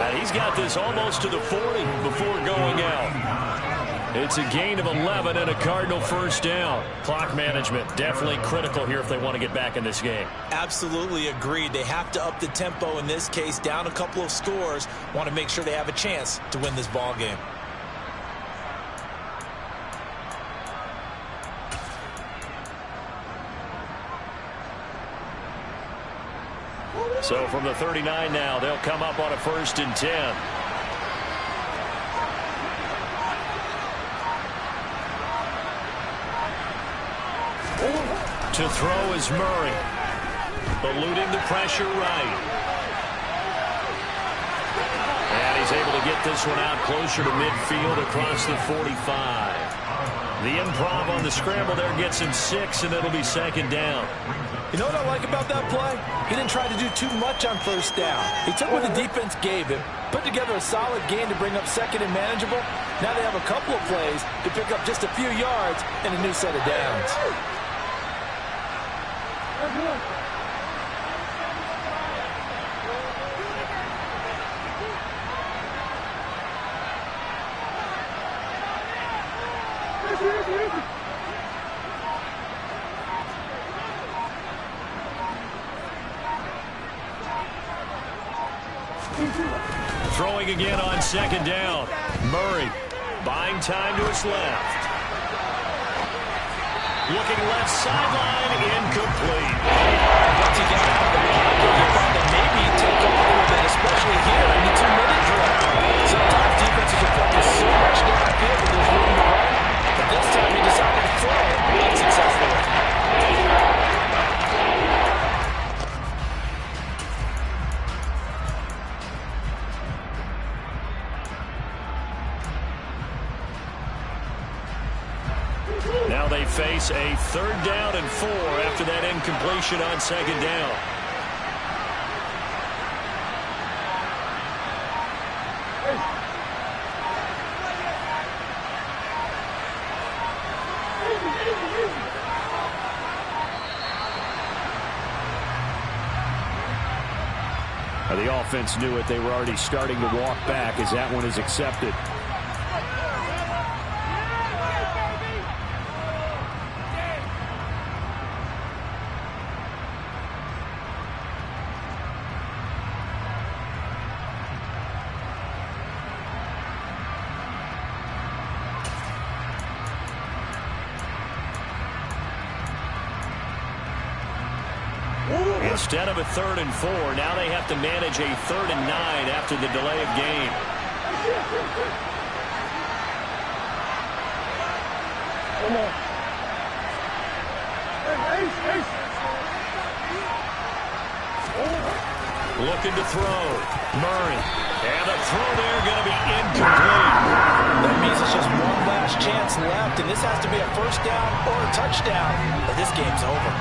And he's got this almost to the 40 before going out. It's a gain of 11 and a Cardinal 1st down. Clock management definitely critical here if they want to get back in this game. Absolutely agreed. They have to up the tempo in this case, down a couple of scores. Want to make sure they have a chance to win this ball game. So from the 39 now, they'll come up on a 1st and 10. To throw is Murray. Eluding the pressure right. And he's able to get this one out closer to midfield across the 45. The improv on the scramble there gets him 6, and it'll be 2nd down. You know what I like about that play? He didn't try to do too much on 1st down. He took what the defense gave him, put together a solid game to bring up 2nd and manageable. Now they have a couple of plays to pick up just a few yards and a new set of downs. Throwing again on second down. Murray buying time to his left. Looking left sideline, incomplete. Once you get out of the pocket, you find that maybe you take off a little bit, especially here in the 2-minute drill. Sometimes defenses are focused so much downfield that there's room to run, but this time he decided to throw it unsuccessfully. Now they face a 3rd down and 4 after that incompletion on second down. The offense knew it. They were already starting to walk back as that one is accepted. Instead of a 3rd and 4, now they have to manage a 3rd and 9 after the delay of game. Looking to throw. Murray. And the throw there going to be incomplete. That means it's just one last chance left, and this has to be a 1st down or a touchdown, or this game's over.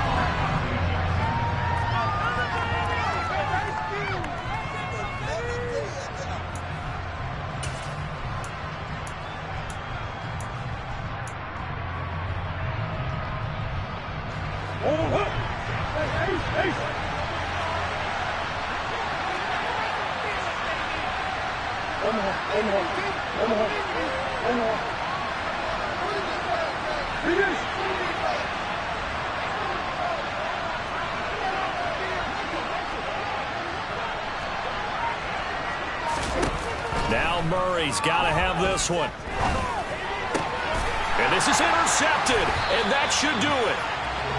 Now Murray's got to have this one. And this is intercepted, and that should do it.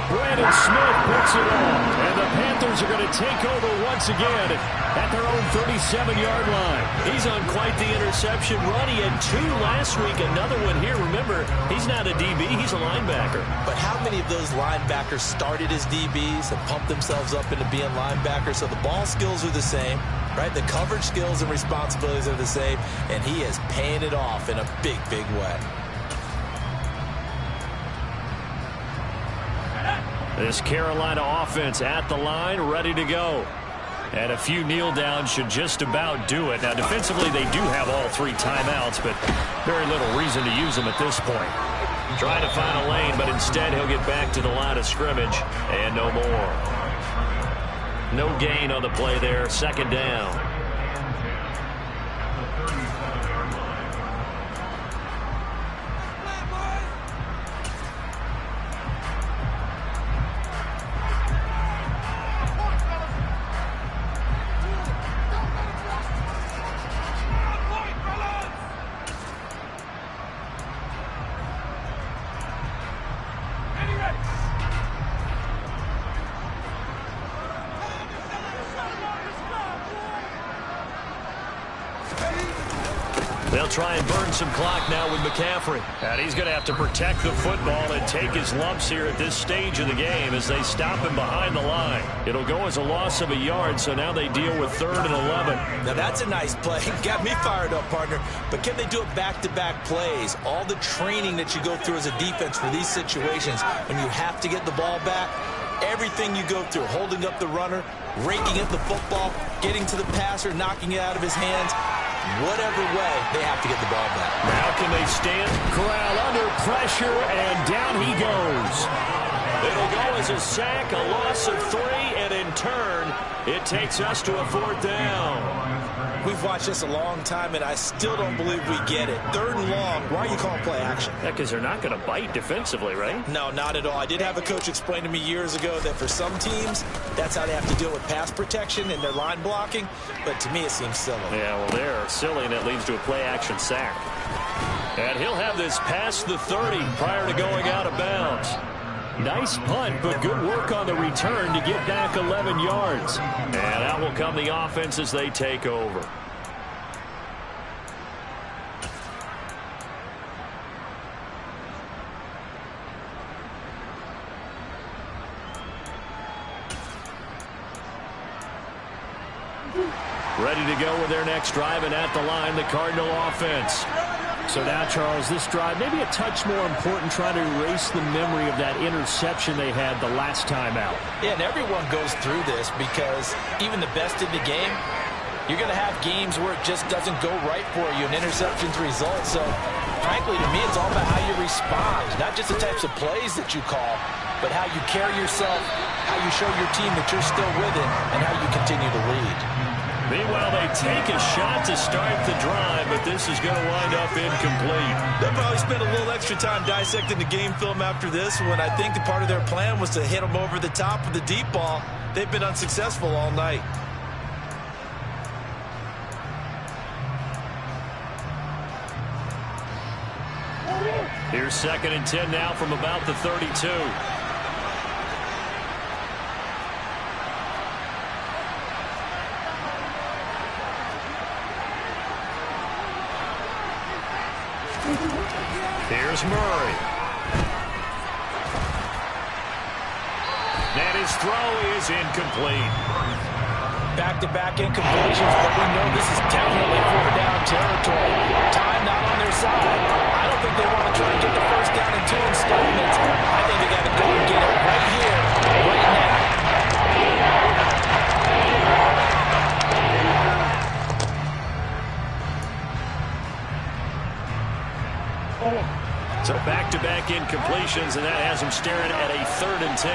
Brandon Smith picks it off, and the Panthers are going to take over once again at their own 37-yard line. He's on quite the interception run. He had 2 last week, another one here. Remember, he's not a DB, he's a linebacker. But how many of those linebackers started as DBs and pumped themselves up into being linebackers? So the ball skills are the same, right? The coverage skills and responsibilities are the same, and he is paying it off in a big, big way. This Carolina offense at the line, ready to go. And a few kneel downs should just about do it. Now, defensively, they do have all 3 timeouts, but very little reason to use them at this point. Trying to find a lane, but instead he'll get back to the line of scrimmage, and no more. No gain on the play there, 2nd down. They'll try and burn some clock now with McCaffrey. And he's going to have to protect the football and take his lumps here at this stage of the game as they stop him behind the line. It'll go as a loss of a yard, so now they deal with 3rd and 11. Now that's a nice play. Got me fired up, partner. But can they do it back-to-back plays? All the training that you go through as a defense for these situations, when you have to get the ball back, everything you go through, holding up the runner, raking at the football, getting to the passer, knocking it out of his hands, whatever way, they have to get the ball back. Now can they stand? Corral under pressure, and down he goes. It'll go as a sack, a loss of 3, and in turn, it takes us to a 4th down. We've watched this a long time, and I still don't believe we get it. 3rd and long. Why are you calling play action? Yeah, because they're not going to bite defensively, right? No, not at all. I did have a coach explain to me years ago that for some teams, that's how they have to deal with pass protection and their line blocking. But to me, it seems silly. Yeah, well, they're silly, and it leads to a play action sack. And he'll have this past the 30 prior to going out of bounds. Nice punt, but good work on the return to get back 11 yards. And out will come the offense as they take over. Ready to go with their next drive, and at the line, the Cardinal offense. So now, Charles, this drive maybe a touch more important, trying to erase the memory of that interception they had the last time out. Yeah, and everyone goes through this because even the best in the game, you're going to have games where it just doesn't go right for you and interceptions result. So, frankly, to me, it's all about how you respond, not just the types of plays that you call, but how you carry yourself, how you show your team that you're still with it, and how you continue to lead. Meanwhile, they take a shot to start the drive, but this is going to wind up incomplete. They'll probably spend a little extra time dissecting the game film after this when I think the part of their plan was to hit them over the top with the deep ball. They've been unsuccessful all night. Here's 2nd and 10 now from about the 32. Here's Murray. And his throw is incomplete. Back-to-back incompletions, but we know this is definitely 4th down territory. Time not on their side. I don't think they want to try and get the 1st down in 2 installments. I think they got to go and get it right here, right now. So back-to-back incompletions, and that has them staring at a 3rd and 10.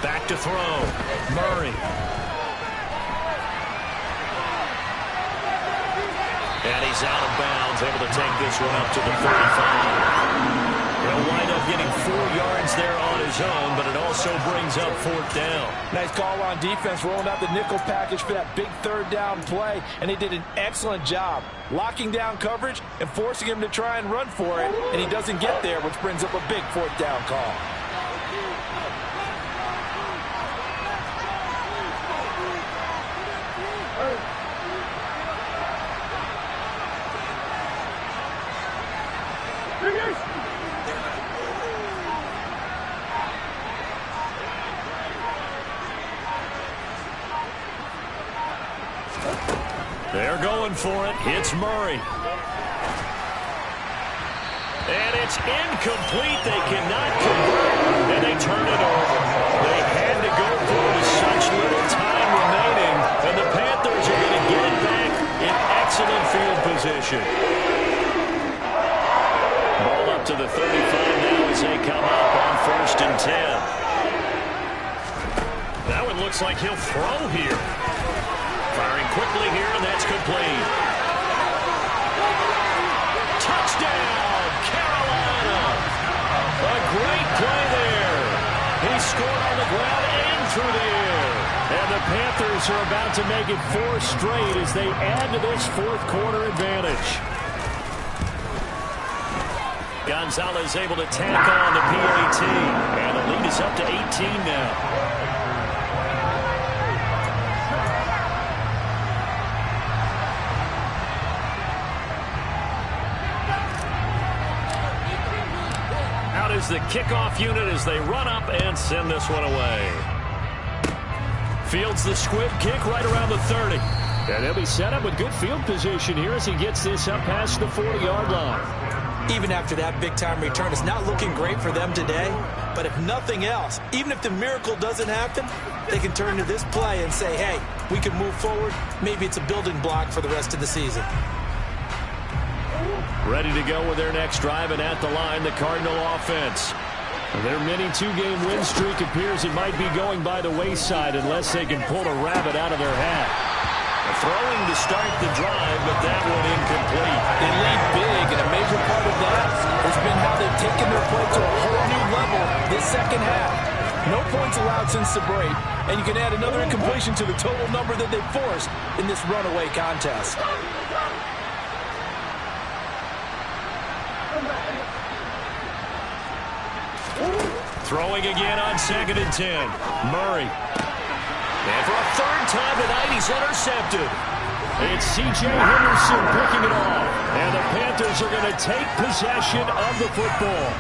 Back to throw. Murray. And he's out of bounds, able to take this one up to the 35. He'll wind up getting 4 yards there on his own, but it also brings up 4th down. Nice call on defense, rolling out the nickel package for that big 3rd down play, and they did an excellent job locking down coverage and forcing him to try and run for it, and he doesn't get there, which brings up a big 4th down call. They're going for it. It's Murray. And it's incomplete. They cannot convert, and they turn it over. They had to go for it with such little time remaining, and the Panthers are going to get it back in excellent field position. Ball up to the 35 now as they come up on 1st and 10. That one looks like he'll throw here. Firing quickly here, and that's complete. Touchdown, Carolina! A great play there. He scored on the ground and through the air. And the Panthers are about to make it 4 straight as they add to this 4th quarter advantage. Gonzalez able to tack on the PAT, and the lead is up to 18 now. Is the kickoff unit as they run up and send this one away. Fields the squib kick right around the 30. And they'll be set up with good field position here as he gets this up past the 40-yard line. even after that big-time return. It's not looking great for them today, but if nothing else, even if the miracle doesn't happen, they can turn to this play and say, hey, we can move forward. Maybe it's a building block for the rest of the season. Ready to go with their next drive, and at the line, the Cardinal offense. Their mini two-game win streak appears it might be going by the wayside unless they can pull a rabbit out of their hat. Throwing to start the drive, but that one incomplete. They lead big, and a major part of that has been how they've taken their play to a whole new level this second half. No points allowed since the break, and you can add another incompletion to the total number that they've forced in this runaway contest. Throwing again on 2nd and 10. Murray. And for a third time tonight, he's intercepted. It's C.J. Henderson picking it off. And the Panthers are going to take possession of the football.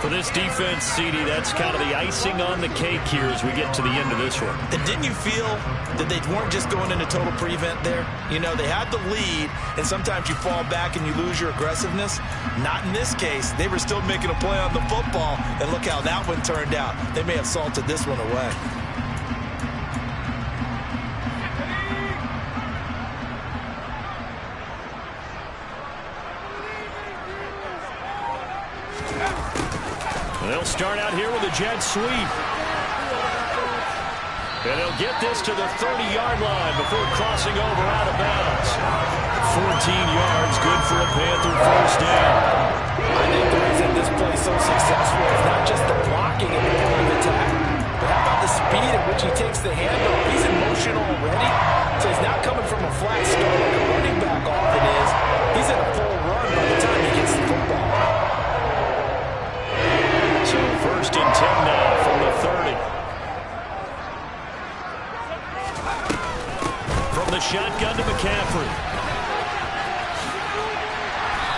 For this defense, CD, that's kind of the icing on the cake here as we get to the end of this one. And didn't you feel that they weren't just going into total prevent there? You know, they had the lead, and sometimes you fall back and you lose your aggressiveness. Not in this case. They were still making a play on the football, and look how that one turned out. They may have salted this one away. They'll start out here with a jet sweep. And they'll get this to the 30-yard line before crossing over out of bounds. 14 yards, good for a Panther first down. I think the reason this play is so successful is not just the blocking and the point of attack, but how about the speed at which he takes the handoff? He's in motion already, so he's not coming from a flat start like a running back often is. He's in a full run by the time he gets the football. So 1st and 10 now from the 30. From the shotgun to McCaffrey.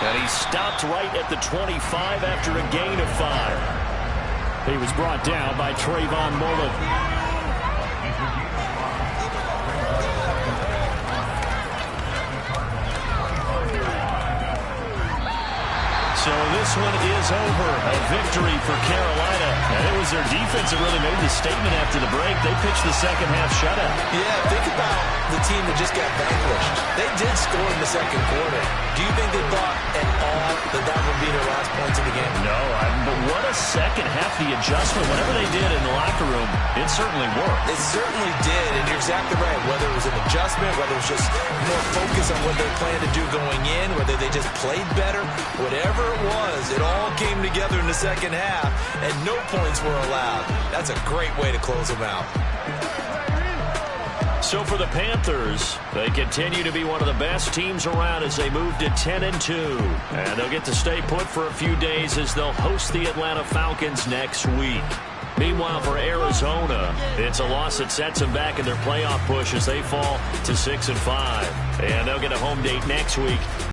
And he stopped right at the 25 after a gain of 5. He was brought down by Trayvon Mullen. So this one is over. A victory for Carolina. And it was their defense that really made the statement after the break. They pitched the second half shutout. Yeah, think about the team that just got vanquished. They did score in the second quarter. Do you think they thought at all that that would be their last points of the game? No, but what a second half, the adjustment. Whatever they did in the locker room, it certainly worked. It certainly did, and you're exactly right. Whether it was an adjustment, whether it was just more focus on what they planned to do going in, whether they just played better, whatever it was, it all came together in the second half, and no points were allowed. That's a great way to close them out. So for the Panthers, they continue to be one of the best teams around as they move to 10-2. And they'll get to stay put for a few days as they'll host the Atlanta Falcons next week. Meanwhile, for Arizona, it's a loss that sets them back in their playoff push as they fall to 6-5. And they'll get a home date next week